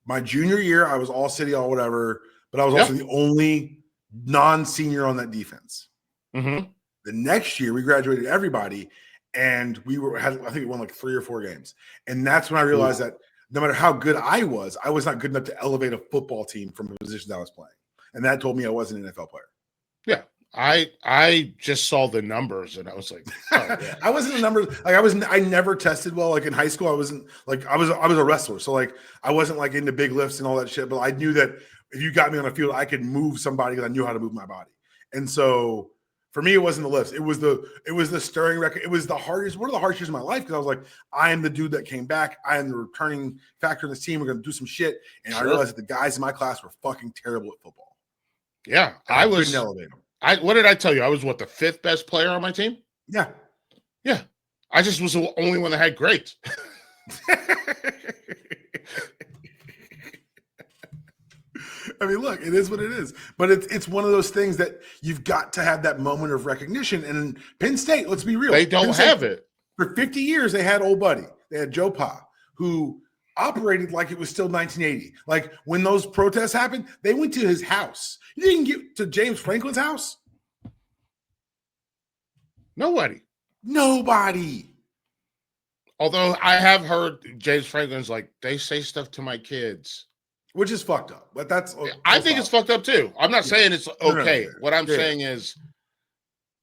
my junior year, I was all city, all whatever, but I was also the only non-senior on that defense. Mm-hmm. The next year, we graduated everybody, and I think we won like 3 or 4 games. And that's when I realized that no matter how good I was not good enough to elevate a football team from the positions I was playing. And that told me I wasn't an NFL player. Yeah. I just saw the numbers and I was like, oh, yeah. I wasn't a number. Like I never tested well. Like in high school, I wasn't like, I was a wrestler. So like, I wasn't like into big lifts and all that shit, but I knew that if you got me on a field, I could move somebody because I knew how to move my body. And so for me, it wasn't the lifts. It was the stirring record. It was one of the hardest years of my life because I was like, I am the dude that came back. I am the returning factor in this team. We're going to do some shit. And I realized that the guys in my class were fucking terrible at football. Yeah. I couldn't elevate them. What did I tell you? I was the 5th best player on my team? Yeah. Yeah. I just was the only one that had grades. I mean, look, it is what it is. But it's one of those things that you've got to have that moment of recognition. And in Penn State, let's be real. They don't have it. For 50 years, they had old buddy. They had Joe Pa, who operated like it was still 1980. Like when those protests happened, they went to his house. You didn't get to James Franklin's house? Nobody. Although I have heard James Franklin's like, they say stuff to my kids. Which is fucked up. But I think it's fucked up too. I'm not saying it's okay. No. What I'm saying is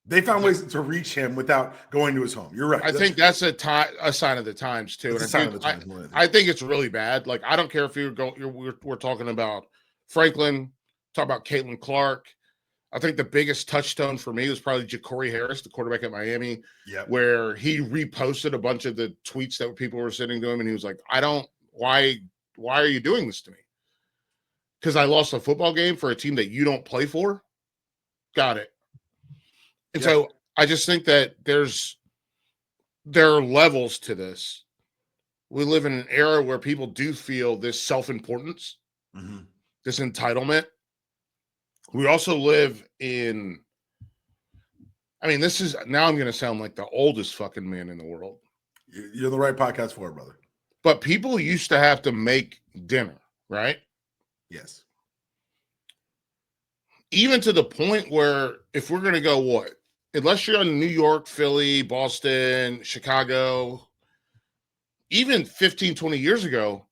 they found ways to reach him without going to his home. You're right. I think that's a sign of the times too. And I think it's really bad. Like I don't care if we're talking about Franklin, talk about Caitlin Clark. I think the biggest touchstone for me was probably Ja'Cory Harris, the quarterback at Miami, where he reposted a bunch of the tweets that people were sending to him, and he was like, why are you doing this to me? Because I lost a football game for a team that you don't play for? Got it. And so I just think that there are levels to this. We live in an era where people do feel this self-importance, this entitlement. We also live in, this is, now I'm going to sound like the oldest fucking man in the world. You're the right podcast for it, brother. But people used to have to make dinner, right? Yes. Even to the point where if we're going to go unless you're in New York, Philly, Boston, Chicago, even 15, 20 years ago,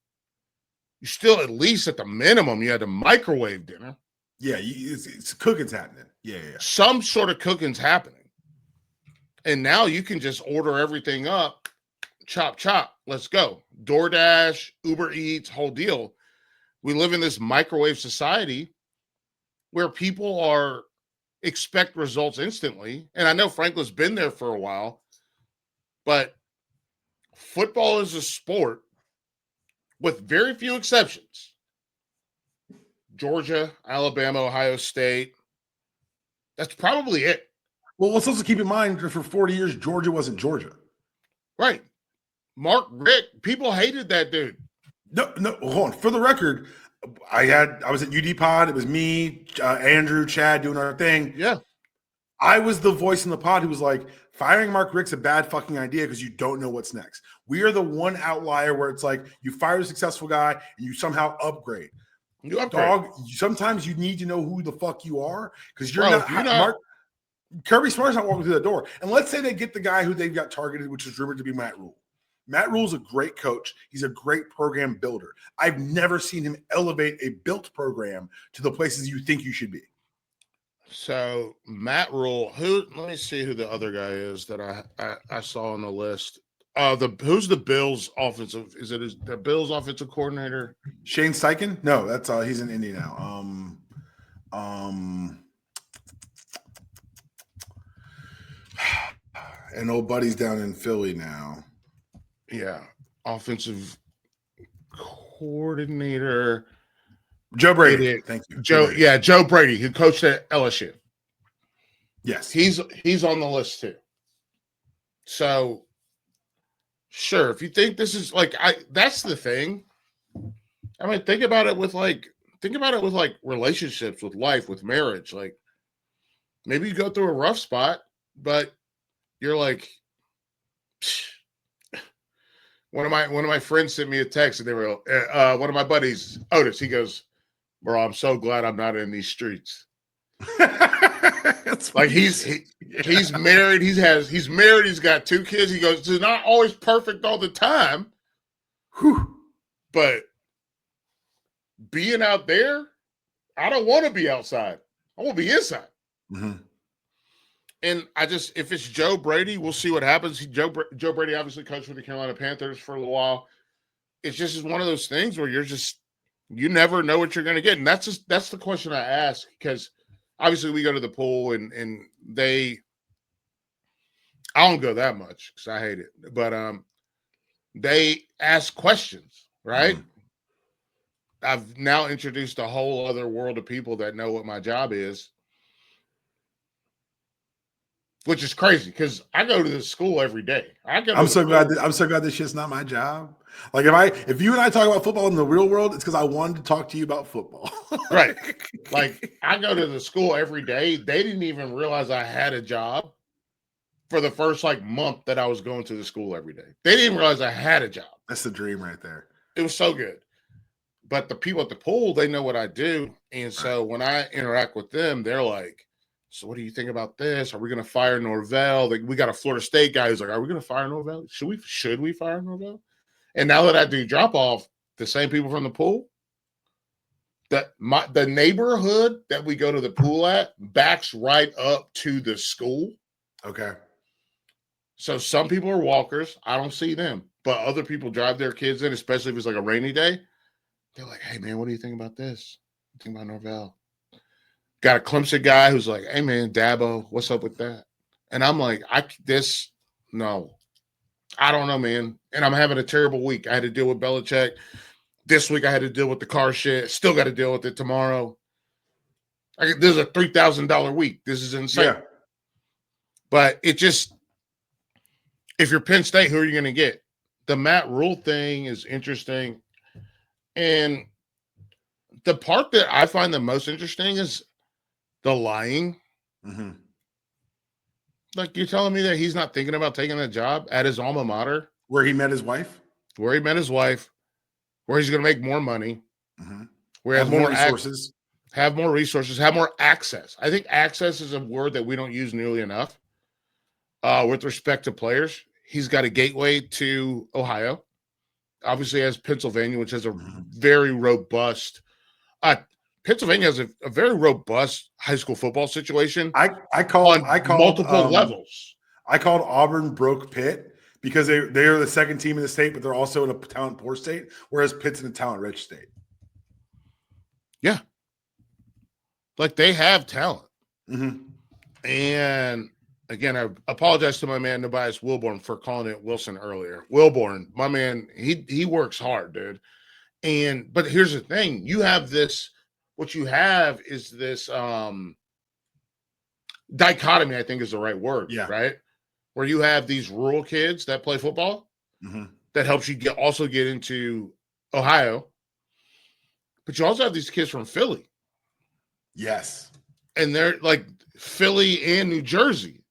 you still at least at the minimum, you had to microwave dinner. Yeah, it's cooking's happening. Yeah. Some sort of cooking's happening. And now you can just order everything up, chop, let's go. DoorDash, Uber Eats, whole deal. We live in this microwave society where people expect results instantly. And I know Franklin's been there for a while, but football is a sport with very few exceptions. Georgia, Alabama, Ohio State. That's probably it. Well, let's also keep in mind that for 40 years, Georgia wasn't Georgia. Right. Mark Richt, people hated that dude. No, hold on. For the record, I was at UDPod. It was me, Andrew, Chad doing our thing. Yeah. I was the voice in the pod who was like, firing Mark Richt's a bad fucking idea because you don't know what's next. We are the one outlier where it's like you fire a successful guy and you somehow upgrade. Dog, sometimes you need to know who the fuck you are because you're not Kirby Smart's not walking through that door. And let's say they get the guy who they've got targeted, which is rumored to be Matt Rule. Matt Rule's a great coach. He's a great program builder. I've never seen him elevate a built program to the places you think you should be. So Matt Rule, let me see who the other guy is that I saw on the list. Who's the Bills offensive? Is it the Bills offensive coordinator? Shane Steichen? No, that's he's in Indy now. And old buddy's down in Philly now. Yeah, offensive coordinator. Joe Brady. Thank you. Joe Brady, who coached at LSU. Yes. He's on the list too. So sure, if you think this is that's the thing. I mean, think about it with relationships, with life, with marriage. Like, maybe you go through a rough spot, but you're like, one of my friends sent me a text, and they were one of my buddies, Otis. He goes, "Bro, I'm so glad I'm not in these streets." Like he's married. He's married. He's got 2 kids. He goes, "It's not always perfect all the time, but being out there, I don't want to be outside. I want to be inside." Mm-hmm. And if it's Joe Brady, we'll see what happens. Joe Brady obviously coached for the Carolina Panthers for a little while. It's just one of those things where you never know what you're going to get. And that's the question I ask, because obviously we go to the pool and I don't go that much because I hate it, but they ask questions, right? Mm-hmm. I've now introduced a whole other world of people that know what my job is, which is crazy because I go to this school every day. I'm so glad this shit's not my job. Like if you and I talk about football in the real world, it's because I wanted to talk to you about football. Right. Like, I go to the school every day. They didn't even realize I had a job for the first month that I was going to the school every day. They didn't realize I had a job. That's the dream right there. It was so good. But the people at the pool, they know what I do. And so when I interact with them, they're like, "So what do you think about this? Are we going to fire Norvell?" Like, we got a Florida State guy who's like, "Are we going to fire Norvell? Should we fire Norvell?" And now that I do drop off, the same people from the pool, the neighborhood that we go to the pool at backs right up to the school. Okay. So some people are walkers. I don't see them. But other people drive their kids in, especially if it's like a rainy day. They're like, "Hey, man, what do you think about this? What do you think about Norvell?" Got a Clemson guy who's like, "Hey, man, Dabo, what's up with that?" And I'm like, no. I don't know, man. And I'm having a terrible week. I had to deal with Belichick. This week I had to deal with the car shit. Still got to deal with it tomorrow. This is a $3,000 week. This is insane. Yeah. But if you're Penn State, who are you going to get? The Matt Rule thing is interesting. And the part that I find the most interesting is the lying. Mm-hmm. Like, you're telling me that he's not thinking about taking that job at his alma mater? Where he met his wife? Where he's going to make more money. Mm-hmm. Where he has more resources. Have more resources. Have more access. I think access is a word that we don't use nearly enough with respect to players. He's got a gateway to Ohio. Obviously, has Pennsylvania, which has a very robust Pennsylvania has a very robust high school football situation. I called multiple levels. I called Auburn broke Pitt because they're the second team in the state, but they're also in a talent poor state, whereas Pitt's in a talent rich state. Yeah, like, they have talent. Mm-hmm. And again, I apologize to my man Tobias Wilborn for calling it Wilson earlier. Wilborn, my man, he works hard, dude. But here's the thing: you have this. What you have is this dichotomy, I think is the right word, right? Where you have these rural kids that play football, that helps you also get into Ohio. But you also have these kids from Philly. Yes. And they're like Philly and New Jersey.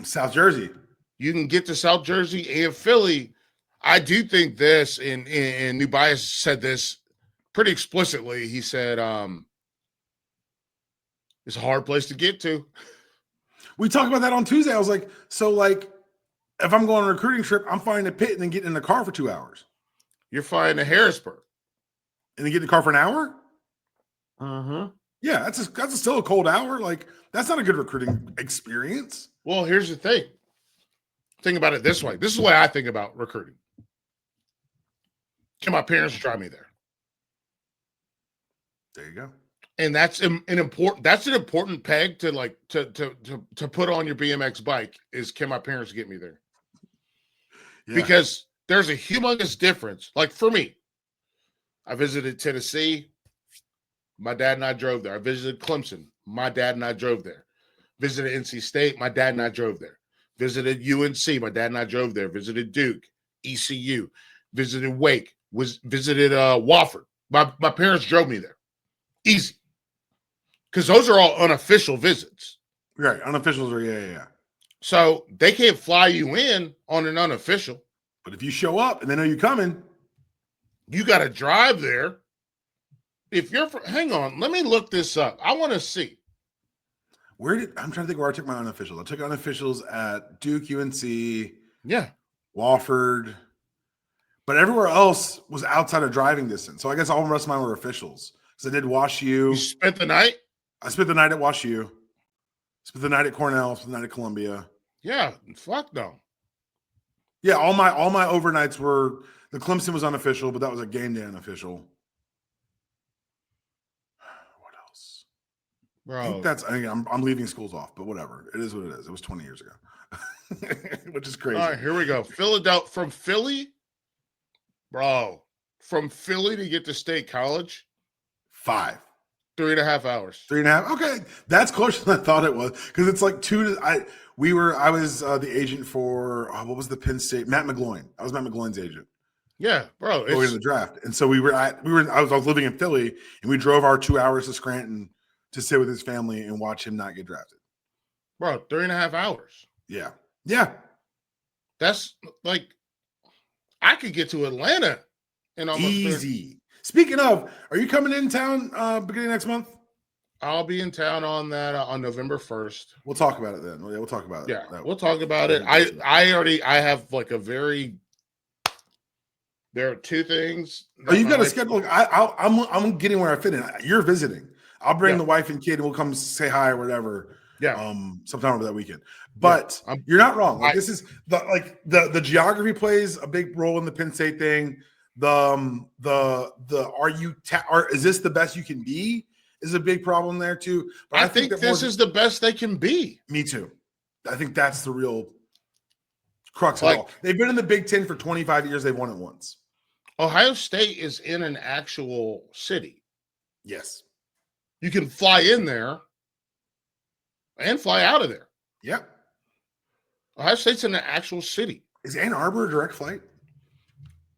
South Jersey. You can get to South Jersey and Philly. I do think this, and New Bias said this pretty explicitly. He said, it's a hard place to get to. We talked about that on Tuesday. I was like, if I'm going on a recruiting trip, I'm flying to Pitt and then getting in the car for 2 hours. You're flying to Harrisburg. And then get in the car for an hour? Uh-huh. Yeah, that's still a cold hour. Like, that's not a good recruiting experience. Well, here's the thing. think about it this way. This is the way I think about recruiting. Can my parents drive me there? There you go. And that's an important peg to like to put on your BMX bike is, can my parents get me there? Yeah. Because there's a humongous difference. Like for me, I visited Tennessee. My dad and I drove there. I visited Clemson. My dad and I drove there. Visited NC State. My dad and I drove there. Visited UNC. My dad and I drove there. Visited Duke, ECU. Visited Wake. Visited Wofford. My parents drove me there. Easy. Because those are all unofficial visits. Right. Unofficials are, yeah. So they can't fly you in on an unofficial. But if you show up and they know you're coming, you got to drive there. If you're hang on, let me look this up. I want to see. I'm trying to think where I took my unofficials. I took unofficials at Duke, UNC, yeah, Wofford, but everywhere else was outside of driving distance. So I guess all the rest of mine were officials. Because I did Wash U. You spent the night? I spent the night at Wash U. Spent the night at Cornell. Spent the night at Columbia. Yeah, fuck no. Yeah, all my overnights were, the Clemson was unofficial, but that was a game day unofficial. What else? Bro. I'm leaving schools off, but whatever. It is what it is. It was 20 years ago. Which is crazy. All right, here we go. Philadelphia, from Philly, bro. From Philly to get to State College? 5. 3.5 hours. 3.5. Okay, that's closer than I thought it was, because it's like 2 to. I was the agent for what was the Penn State? Matt McGloin. I was Matt McGloin's agent. Yeah, bro. Going to the draft, and so I was living in Philly, and we drove our 2 hours to Scranton to sit with his family and watch him not get drafted. Bro, 3.5 hours. Yeah. That's like, I could get to Atlanta in almost easy. Speaking of, are you coming in town beginning next month? I'll be in town on that on November 1st. We'll talk about it then. Yeah, we'll talk about it. Yeah, we'll talk about it. I have like a very. There are 2 things. Oh, you got to schedule. I'm getting where I fit in. You're visiting. I'll bring the wife and kid, and we'll come say hi or whatever. Yeah. Sometime over that weekend. But you're not wrong. Like this is the geography plays a big role in the Penn State thing. Is this the best you can be? Is a big problem there too. But I think this is the best they can be. Me too. I think that's the real crux of it all. They've been in the Big Ten for 25 years. They've won it once. Ohio State is in an actual city. Yes. You can fly in there and fly out of there. Yep. Ohio State's in an actual city. Is Ann Arbor a direct flight?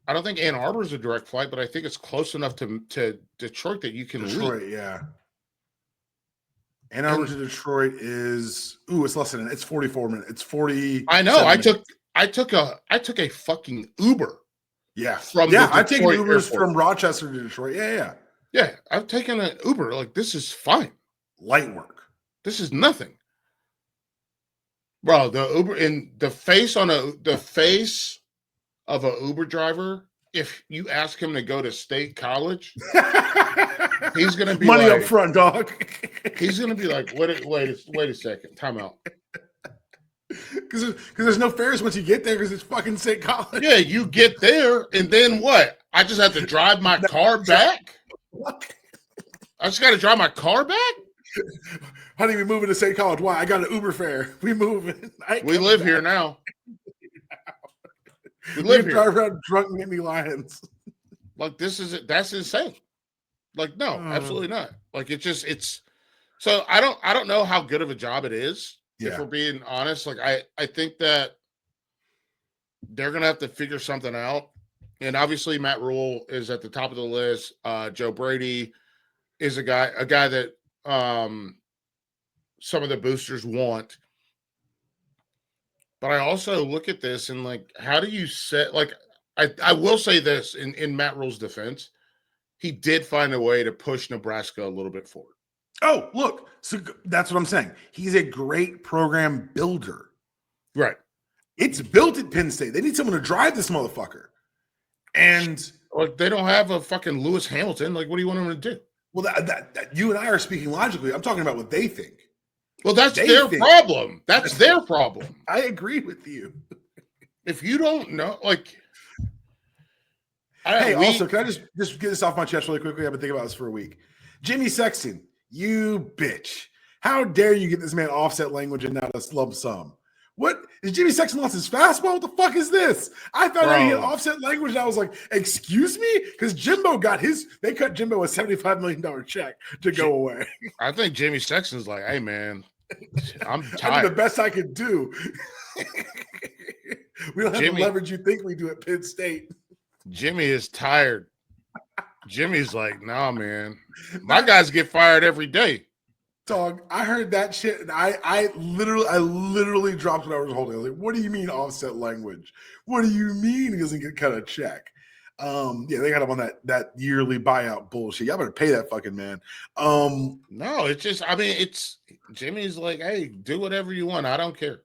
I don't think Ann Arbor is a direct flight, but I think it's close enough to Detroit that you can leave. Yeah. Ann Arbor to Detroit is it's less than it's 44 minutes. It's 40. I know. I took a fucking Uber. Yeah. I've taken Ubers from Rochester to Detroit. Yeah. I've taken an Uber. Like, this is fine. Light work. This is nothing. Bro, the Uber in the face of a Uber driver, if you ask him to go to State College, he's gonna be money up front, dog. He's gonna be like, wait a second, time out. Because there's no fares once you get there because it's fucking State College. Yeah, you get there and then what? I just have to drive my car back. I just got to drive my car back. Honey, we moving to State College. Why? I got an Uber fare. We moving. We live here now. We live here. Drive around drunk Nittany Lions. Like, that's insane. Like, no, absolutely not. Like, it's so I don't know how good of a job it is. Yeah. If we're being honest, like I think that they're gonna have to figure something out. And obviously Matt Rule is at the top of the list. Joe Brady is a guy that some of the boosters want. But I also look at this and like, how do you set, like, I will say this in Matt Rule's defense, he did find a way to push Nebraska a little bit forward. Oh, look. So that's what I'm saying. He's a great program builder. Right. It's built at Penn State. They need someone to drive this motherfucker. And like, they don't have a fucking Lewis Hamilton. Like, what do you want them to do? Well, that you and I are speaking logically. I'm talking about what they think. Well, that's their problem. That's their problem. I agree with you. If you don't know, like, also, can I just get this off my chest really quickly? I've been thinking about this for a week. Jimmy Sexton, you bitch. How dare you get this man offset language and not a lump sum? What is Jimmy Sexton lost his fastball? What the fuck is this? I found out he had offset language and I was like, excuse me? Because Jimbo they cut Jimbo a $75 million check to go away. I think Jimmy Sexton's like, hey man, I'm tired. I did the best I could do. We don't have the leverage you think we do at Penn State. Jimmy is tired. Jimmy's like, nah, man. My guys get fired every day. Dog, I heard that shit, and I literally dropped what I was holding. I was like, "What do you mean offset language? What do you mean he doesn't get cut a check?" Yeah, they got him on that yearly buyout bullshit. Y'all better pay that fucking man. No, it's just, I mean, it's Jimmy's like, hey, do whatever you want. I don't care.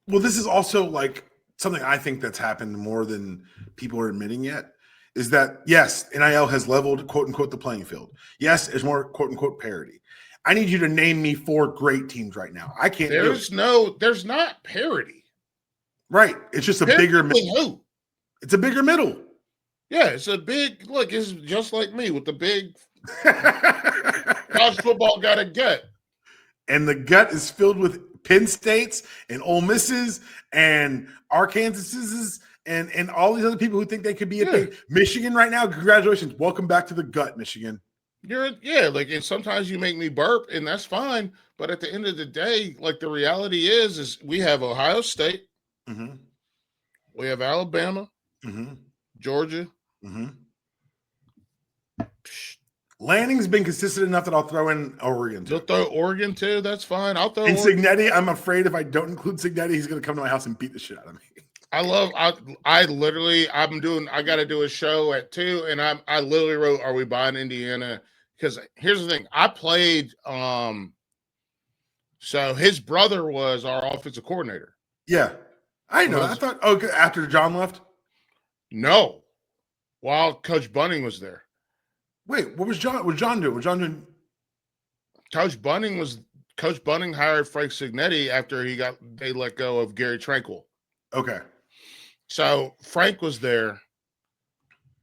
Well, this is also like something I think that's happened more than people are admitting yet. Is that yes, NIL has leveled quote unquote the playing field. Yes, there's more quote unquote parity. I need you to name me 4 great teams right now. I can't. There's not parity. Right. It's just a bigger middle. It's a bigger middle. Yeah, it's a big look. It's just like me with the big college football got a gut, and the gut is filled with Penn States and Ole Misses and Arkansas's and all these other people who think they could be a big Michigan right now. Congratulations, welcome back to the gut, Michigan. And sometimes you make me burp, and that's fine. But at the end of the day, like the reality is we have Ohio State, we have Alabama, Georgia. Lanning's been consistent enough that I'll throw in Oregon. You'll throw Oregon too. That's fine. I'll throw. And Cignetti, I'm afraid if I don't include Cignetti, he's going to come to my house and beat the shit out of me. I got to do a show at 2, and I literally wrote, "Are we buying Indiana?" Because here's the thing, I played. So his brother was our offensive coordinator. Yeah, I know. I thought, after John left. No, while Coach Bunning was there. Wait, what was John? What John doing? What John doing? Coach Bunning hired Frank Cignetti after they let go of Gary Tranquil. Okay. So Frank was there,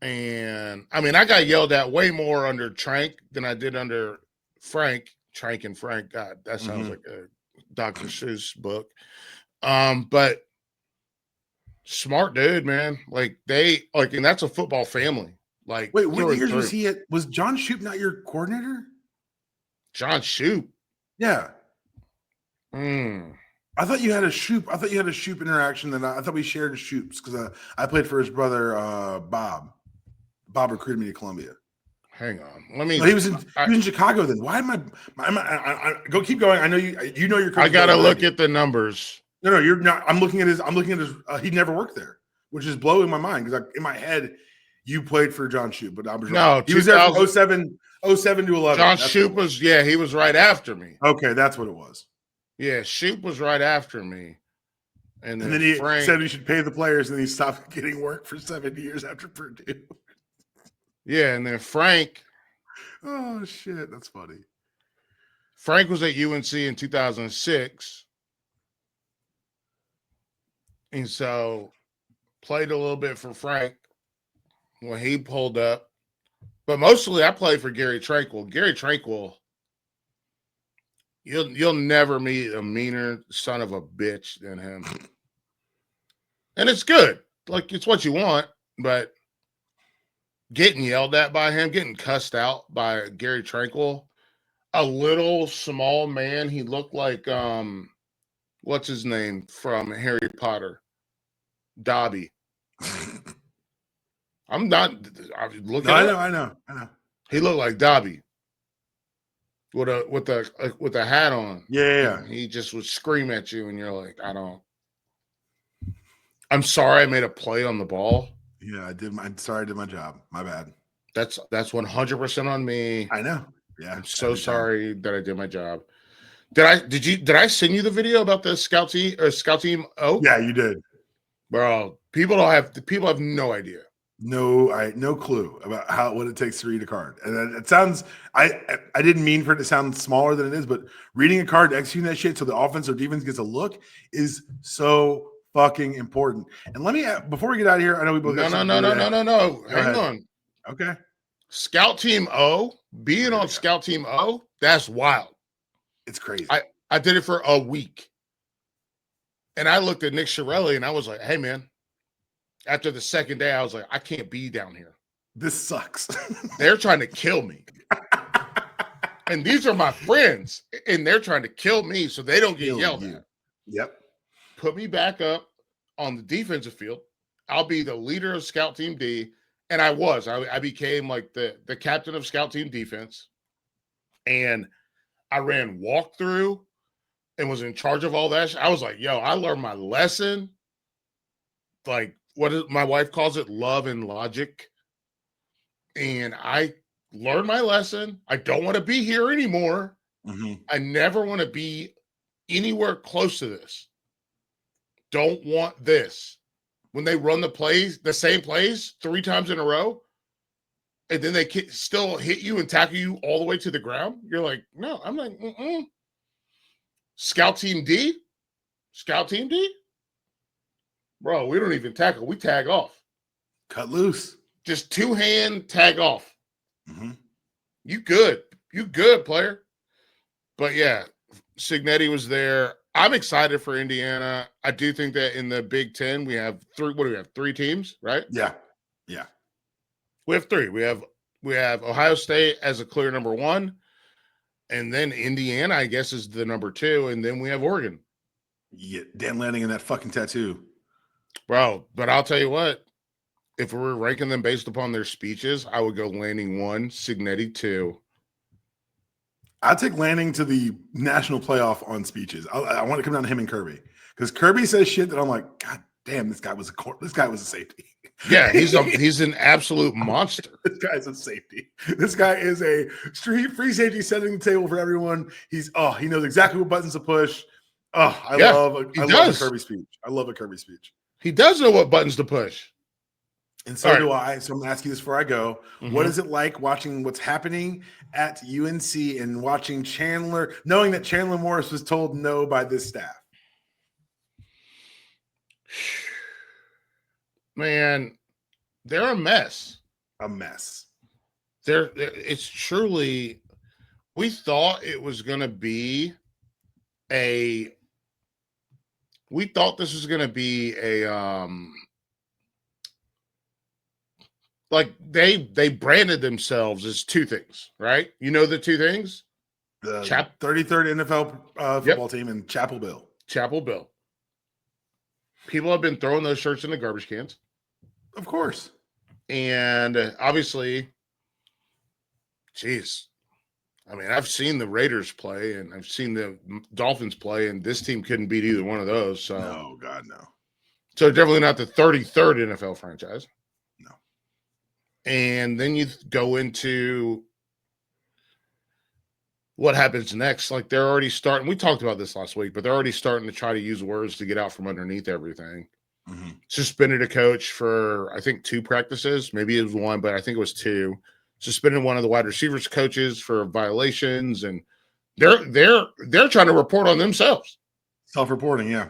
and I mean, I got yelled at way more under Trank than I did under Frank. Trank and Frank. God, that sounds like a Dr. Seuss book. But smart dude, man. And that's a football family. Like, wait, what years was he at? Was John Shoop not your coordinator? John Shoop? Yeah. I thought you had a Shoop. I thought you had a Shoop interaction. I thought we shared Shoops because I played for his brother, Bob. Bob recruited me to Columbia. Hang on, he was in Chicago then. Why am I go keep going? I know you know your. I gotta look at the numbers. No, you're not. I'm looking at his. He never worked there, which is blowing my mind because in my head, you played for John Shoop, but I was wrong. No, he was there from 07 to 11. John Shoop he was right after me. Okay, that's what it was. Yeah, Shoop was right after me. And then he said we should pay the players, and he stopped getting work for 7 years after Purdue. Yeah, and then Frank. Oh, shit. That's funny. Frank was at UNC in 2006. And so played a little bit for Frank when he pulled up. But mostly I played for Gary Tranquil. Gary Tranquil, you'll never meet a meaner son of a bitch than him. And it's good. Like, it's what you want, but getting yelled at by him, getting cussed out by Gary Tranquil, a little small man. He looked like what's his name from Harry Potter? Dobby. I'm looking. I know. He looked like Dobby with a hat on. Yeah. He just would scream at you, and you're like, I'm sorry, I made a play on the ball. Yeah, I did. I'm sorry, I did my job. My bad. That's 100% on me. I know. Yeah, I'm so sorry that I did my job. Did I send you the video about the scout team? Oh, yeah, you did, bro. People have no idea. No clue about what it takes to read a card. And it sounds. I didn't mean for it to sound smaller than it is, but reading a card, executing that shit so the offense or defense gets a look is so fucking important. And let me, before we get out of here, I know we both got No. Hang on. Okay. Scout Team O, being on Scout Team O, that's wild. It's crazy. I did it for a week. And I looked at Nick Shirelli and I was like, hey, man, after the second day, I was like, I can't be down here. This sucks. They're trying to kill me. And these are my friends. And they're trying to kill me so they don't get yelled at. Yep. Put me back up on the defensive field. I'll be the leader of Scout Team D. And I became like the captain of Scout Team Defense. And I ran walkthrough and was in charge of all that. I was like, yo, I learned my lesson. Like my wife calls it love and logic. And I learned my lesson. I don't want to be here anymore. Mm-hmm. I never want to be anywhere close to this. Don't want this. When they run the same plays 3 times in a row, and then they still hit you and tackle you all the way to the ground, you're like, no, I'm like, Scout Team D? Scout Team D? Bro, we don't even tackle. We tag off. Cut loose. Just 2-hand tag off. Mm-hmm. You good. You good, player. But yeah, Cignetti was there. I'm excited for Indiana. I do think that in the Big Ten, we have 3. What do we have? 3 teams, right? Yeah. We have 3. We have Ohio State as a clear number 1, and then Indiana, I guess, is the number 2, and then we have Oregon. Yeah, Dan Lanning and that fucking tattoo. Bro, but I'll tell you what, if we were ranking them based upon their speeches, I would go Lanning 1, Cignetti 2. I'd take Lanning to the national playoff on speeches. I want to come down to him and Kirby, because Kirby says shit that I'm like, God damn, this guy was a safety. Yeah, he's an absolute monster. This guy's a safety. This guy is a free safety setting the table for everyone. He knows exactly what buttons to push. I love a Kirby speech. I love a Kirby speech. He does know what buttons to push. And so do I. So I'm going to ask you this before I go. Mm-hmm. What is it like watching what's happening at UNC and watching Chandler, knowing that Chandler Morris was told no by this staff? Man, they're a mess. A mess. It's truly, we thought it was going to be we thought this was going to be like they branded themselves as 2 things, right? You know the 2 things? The 33rd NFL football team and Chapel Bill. Chapel Bill. People have been throwing those shirts in the garbage cans. Of course. And obviously, geez, I mean, I've seen the Raiders play and I've seen the Dolphins play, and this team couldn't beat either one of those. So, no, God, no. So definitely not the 33rd NFL franchise. No. And then you go into what happens next. Like, they're already starting. We talked about this last week, but they're already starting to try to use words to get out from underneath everything. Mm-hmm. Suspended a coach for, I think, 2 practices. Maybe it was 1, but I think it was 2. Suspended one of the wide receivers coaches for violations, and they're trying to report on themselves. Self-reporting, yeah.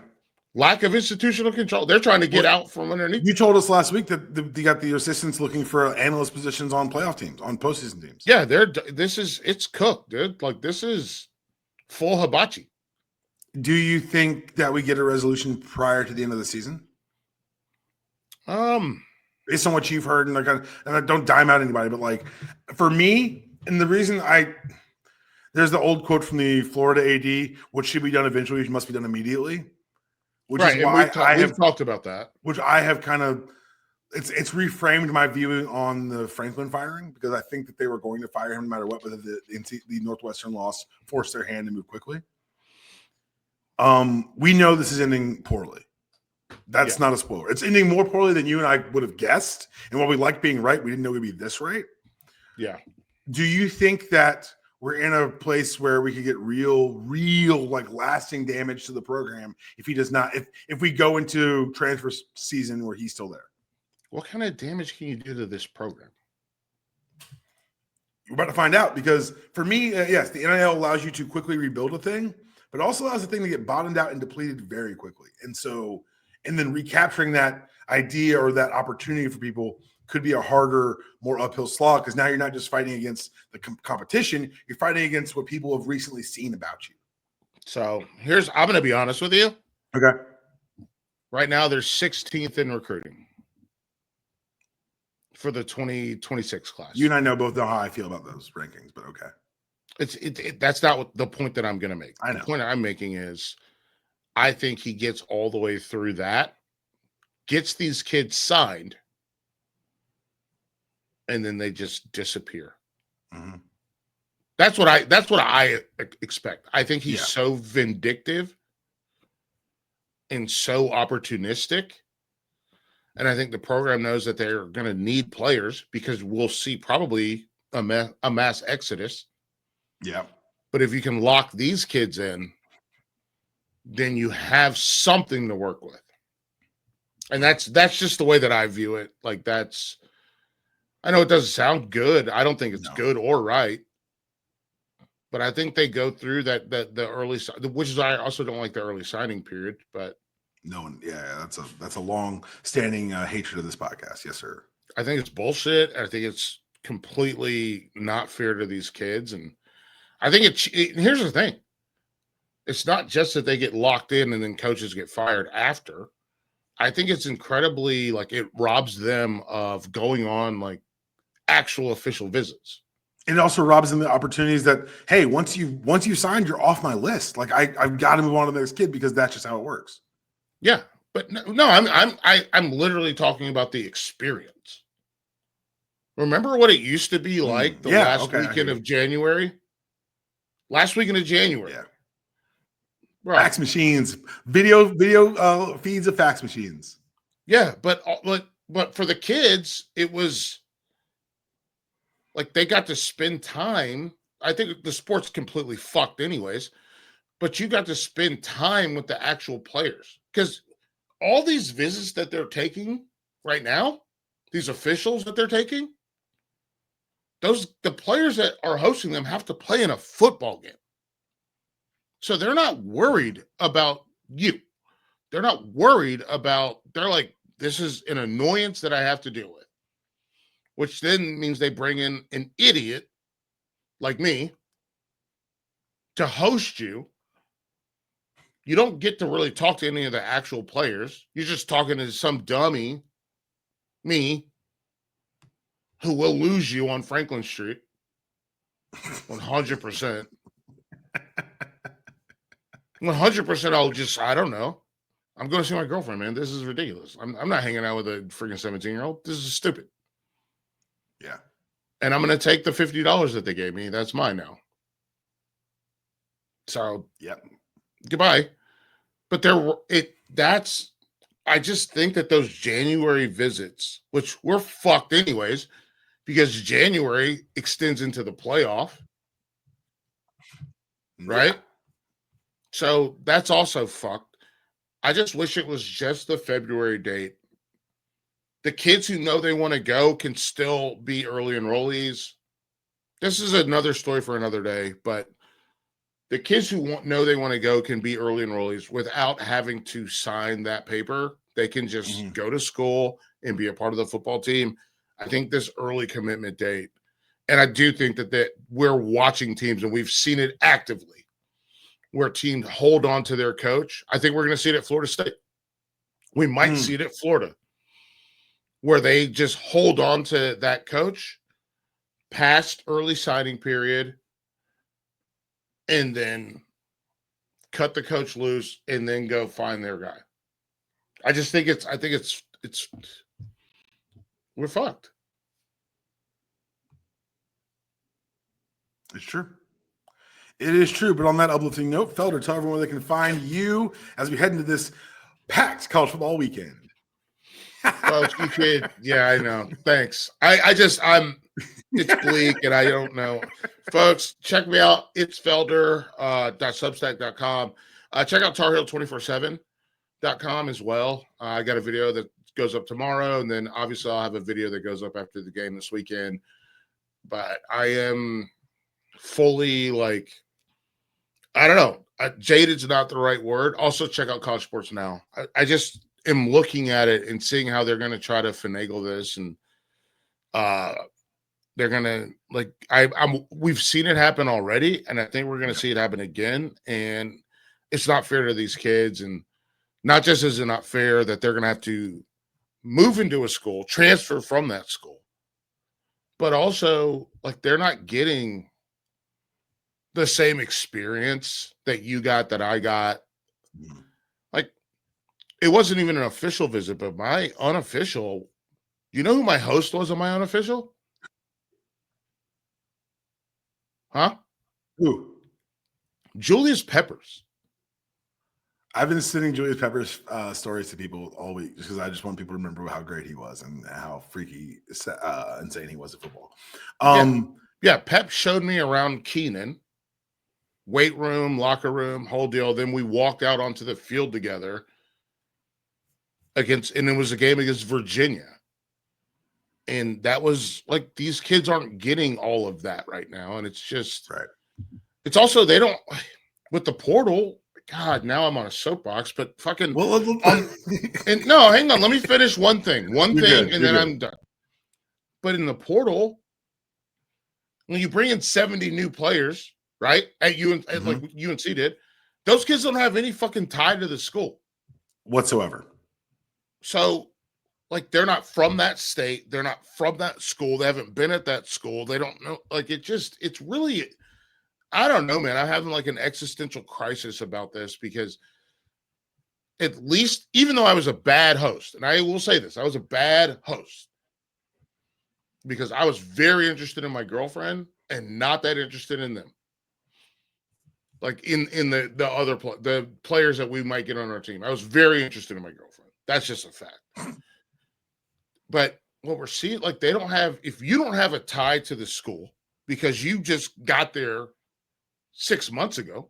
Lack of institutional control. They're trying to get out from underneath. You told us last week that they got the assistants looking for analyst positions on playoff teams, on postseason teams. Yeah, it's cooked, dude. Like, this is full hibachi. Do you think that we get a resolution prior to the end of the season? Based on what you've heard, and I don't dime out anybody, but like for me, and the reason there's the old quote from the Florida AD: "What should be done eventually, which must be done immediately." Which right, is why we've talked about that. Which I have kind of it's reframed my viewing on the Franklin firing, because I think that they were going to fire him no matter what, whether the Northwestern loss forced their hand to move quickly. We know this is ending poorly. That's not a spoiler. It's ending more poorly than you and I would have guessed. And while we like being right, we didn't know we'd be this right. Yeah. Do you think that we're in a place where we could get real, like lasting damage to the program if he does not, if we go into transfer season where he's still there? What kind of damage can you do to this program? We're about to find out, because for me, yes, the NIL allows you to quickly rebuild a thing, but also allows the thing to get bottomed out and depleted very quickly. And so and then recapturing that idea or that opportunity for people could be a harder, more uphill slog, because now you're not just fighting against the competition, you're fighting against what people have recently seen about you. So I'm going to be honest with you. Okay. Right now, they're 16th in recruiting for the 2026 class. You and I both know how I feel about those rankings, but okay. That's not what the point that I'm going to make. I know. The point that I'm making is I think he gets all the way through that, gets these kids signed, and then they just disappear. Mm-hmm. That's what I expect. I think he's so vindictive and so opportunistic. And I think the program knows that they're going to need players because we'll see probably a mass exodus. Yeah. But if you can lock these kids in, then you have something to work with. And that's just the way that I view it. Like I know it doesn't sound good. I don't think it's good or right. But I think they go through the early, which is I also don't like the early signing period. But no one, that's a long standing hatred of this podcast. Yes, sir. I think it's bullshit. I think it's completely not fair to these kids, and I think here's the thing: it's not just that they get locked in and then coaches get fired after. I think it's incredibly it robs them of going on actual official visits. It also robs them the opportunities that, hey, once you signed, you're off my list. I've got to move on to the next kid because that's just how it works. Yeah, but no, I'm literally talking about the experience. Remember what it used to be like last weekend of January? Last weekend of January. Yeah. Bro. Fax machines, video feeds of fax machines. Yeah, but for the kids, it was they got to spend time. I think the sport's completely fucked anyways, but you got to spend time with the actual players. Because all these visits that they're taking right now, these officials that they're taking, the players that are hosting them have to play in a football game. So they're not worried about you. They're not worried about, they're like, this is an annoyance that I have to deal with. Which then means they bring in an idiot like me to host you. You don't get to really talk to any of the actual players. You're just talking to some dummy, me, who will lose you on Franklin Street. 100%. 100%. I don't know. I'm going to see my girlfriend, man. This is ridiculous. I'm not hanging out with a freaking 17-year-old. This is stupid. Yeah. And I'm going to take the $50 that they gave me. That's mine now. So, goodbye. But I just think that those January visits, which we're fucked anyways, because January extends into the playoff, right? So that's also fucked. I just wish it was just the February date. The kids who know they want to go can still be early enrollees. This is another story for another day, but the kids who know they want to go can be early enrollees without having to sign that paper. They can just go to school and be a part of the football team. I think this early commitment date, and I do think that we're watching teams, and we've seen it actively, where teams hold on to their coach. I think we're going to see it at Florida State. We might see it at Florida, where they just hold on to that coach past early signing period and then cut the coach loose and then go find their guy. I think we're fucked. It's true. It is true. But on that uplifting note, Felder, tell everyone where they can find you as we head into this packed college football weekend. Well, you could, yeah, I know. Thanks. It's bleak and I don't know. Folks, check me out. It's Felder.substack.com. Check out TarHeal247.com as well. I got a video that goes up tomorrow, and then obviously I'll have a video that goes up after the game this weekend. But I am fully I don't know. Jaded's not the right word. Also, check out College Sports Now. I just am looking at it and seeing how they're going to try to finagle this, and they're going to we've seen it happen already, and I think we're going to see it happen again. And it's not fair to these kids, and not just is it not fair that they're going to have to move into a school, transfer from that school, but also like they're not getting the same experience that you got, that I got. Like, it wasn't even an official visit, but my unofficial, you know who my host was on my unofficial? Huh? Who? Julius Peppers. I've been sending Julius Peppers stories to people all week just because I just want people to remember how great he was and how freaky, insane he was at football. Yeah, Pep showed me around Keenan, weight room, locker room, whole deal. Then we walked out onto the field together and it was a game against Virginia. And that was like, these kids aren't getting all of that right now. And it's just, right. It's also, they don't, with the portal, God, now I'm on a soapbox, but fucking, and no, hang on. Let me finish one thing, and then I'm done. But in the portal, when you bring in 70 new players, right, at UNC, like UNC did, those kids don't have any fucking tie to the school whatsoever. So, like, they're not from that state. They're not from that school. They haven't been at that school. They don't know. Like, it's really, I don't know, man. I'm having like an existential crisis about this because at least, even though I was a bad host, and I will say this, I was a bad host because I was very interested in my girlfriend and not that interested in them. Like in the other the players that we might get on our team. I was very interested in my girlfriend. That's just a fact. But what we're seeing, like, they don't have, if you don't have a tie to the school because you just got there 6 months ago,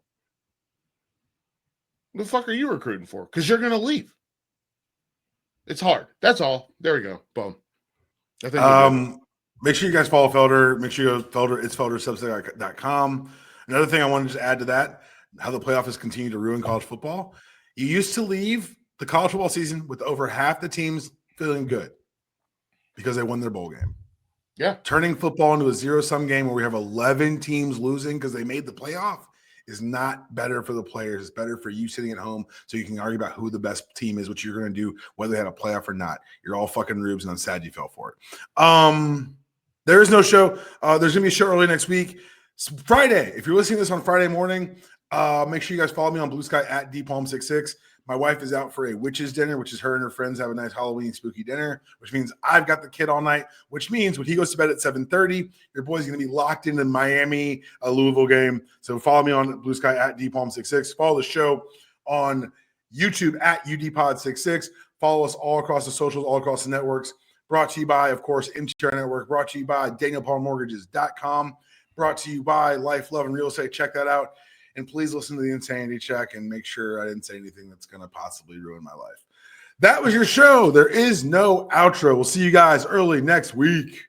what the fuck are you recruiting for? Because you're going to leave. It's hard. That's all. There we go. Boom. I think make sure you guys follow Felder. Make sure you go Felder. It's FelderSubstack.com. Another thing I wanted to add to that, how the playoff has continued to ruin college football. You used to leave the college football season with over half the teams feeling good because they won their bowl game. Yeah. Turning football into a zero-sum game where we have 11 teams losing because they made the playoff is not better for the players. It's better for you sitting at home so you can argue about who the best team is, what you're going to do, whether they had a playoff or not. You're all fucking rubes, and I'm sad you fell for it. There is no show. There's going to be a show early next week. It's Friday. If you're listening to this on Friday morning, make sure you guys follow me on Blue Sky at DPalm66. My wife is out for a witch's dinner, which is her and her friends have a nice Halloween spooky dinner, which means I've got the kid all night, which means when he goes to bed at 7:30, your boy's going to be locked into the Miami Louisville game. So follow me on Blue Sky at DPalm66. Follow the show on YouTube at UDPod66. Follow us all across the socials, all across the networks. Brought to you by, of course, MTR Network. Brought to you by DanielPaulMortgages.com. Brought to you by Life, Love, and Real Estate. Check that out. And please listen to the Insanity Check and make sure I didn't say anything that's going to possibly ruin my life. That was your show. There is no outro. We'll see you guys early next week.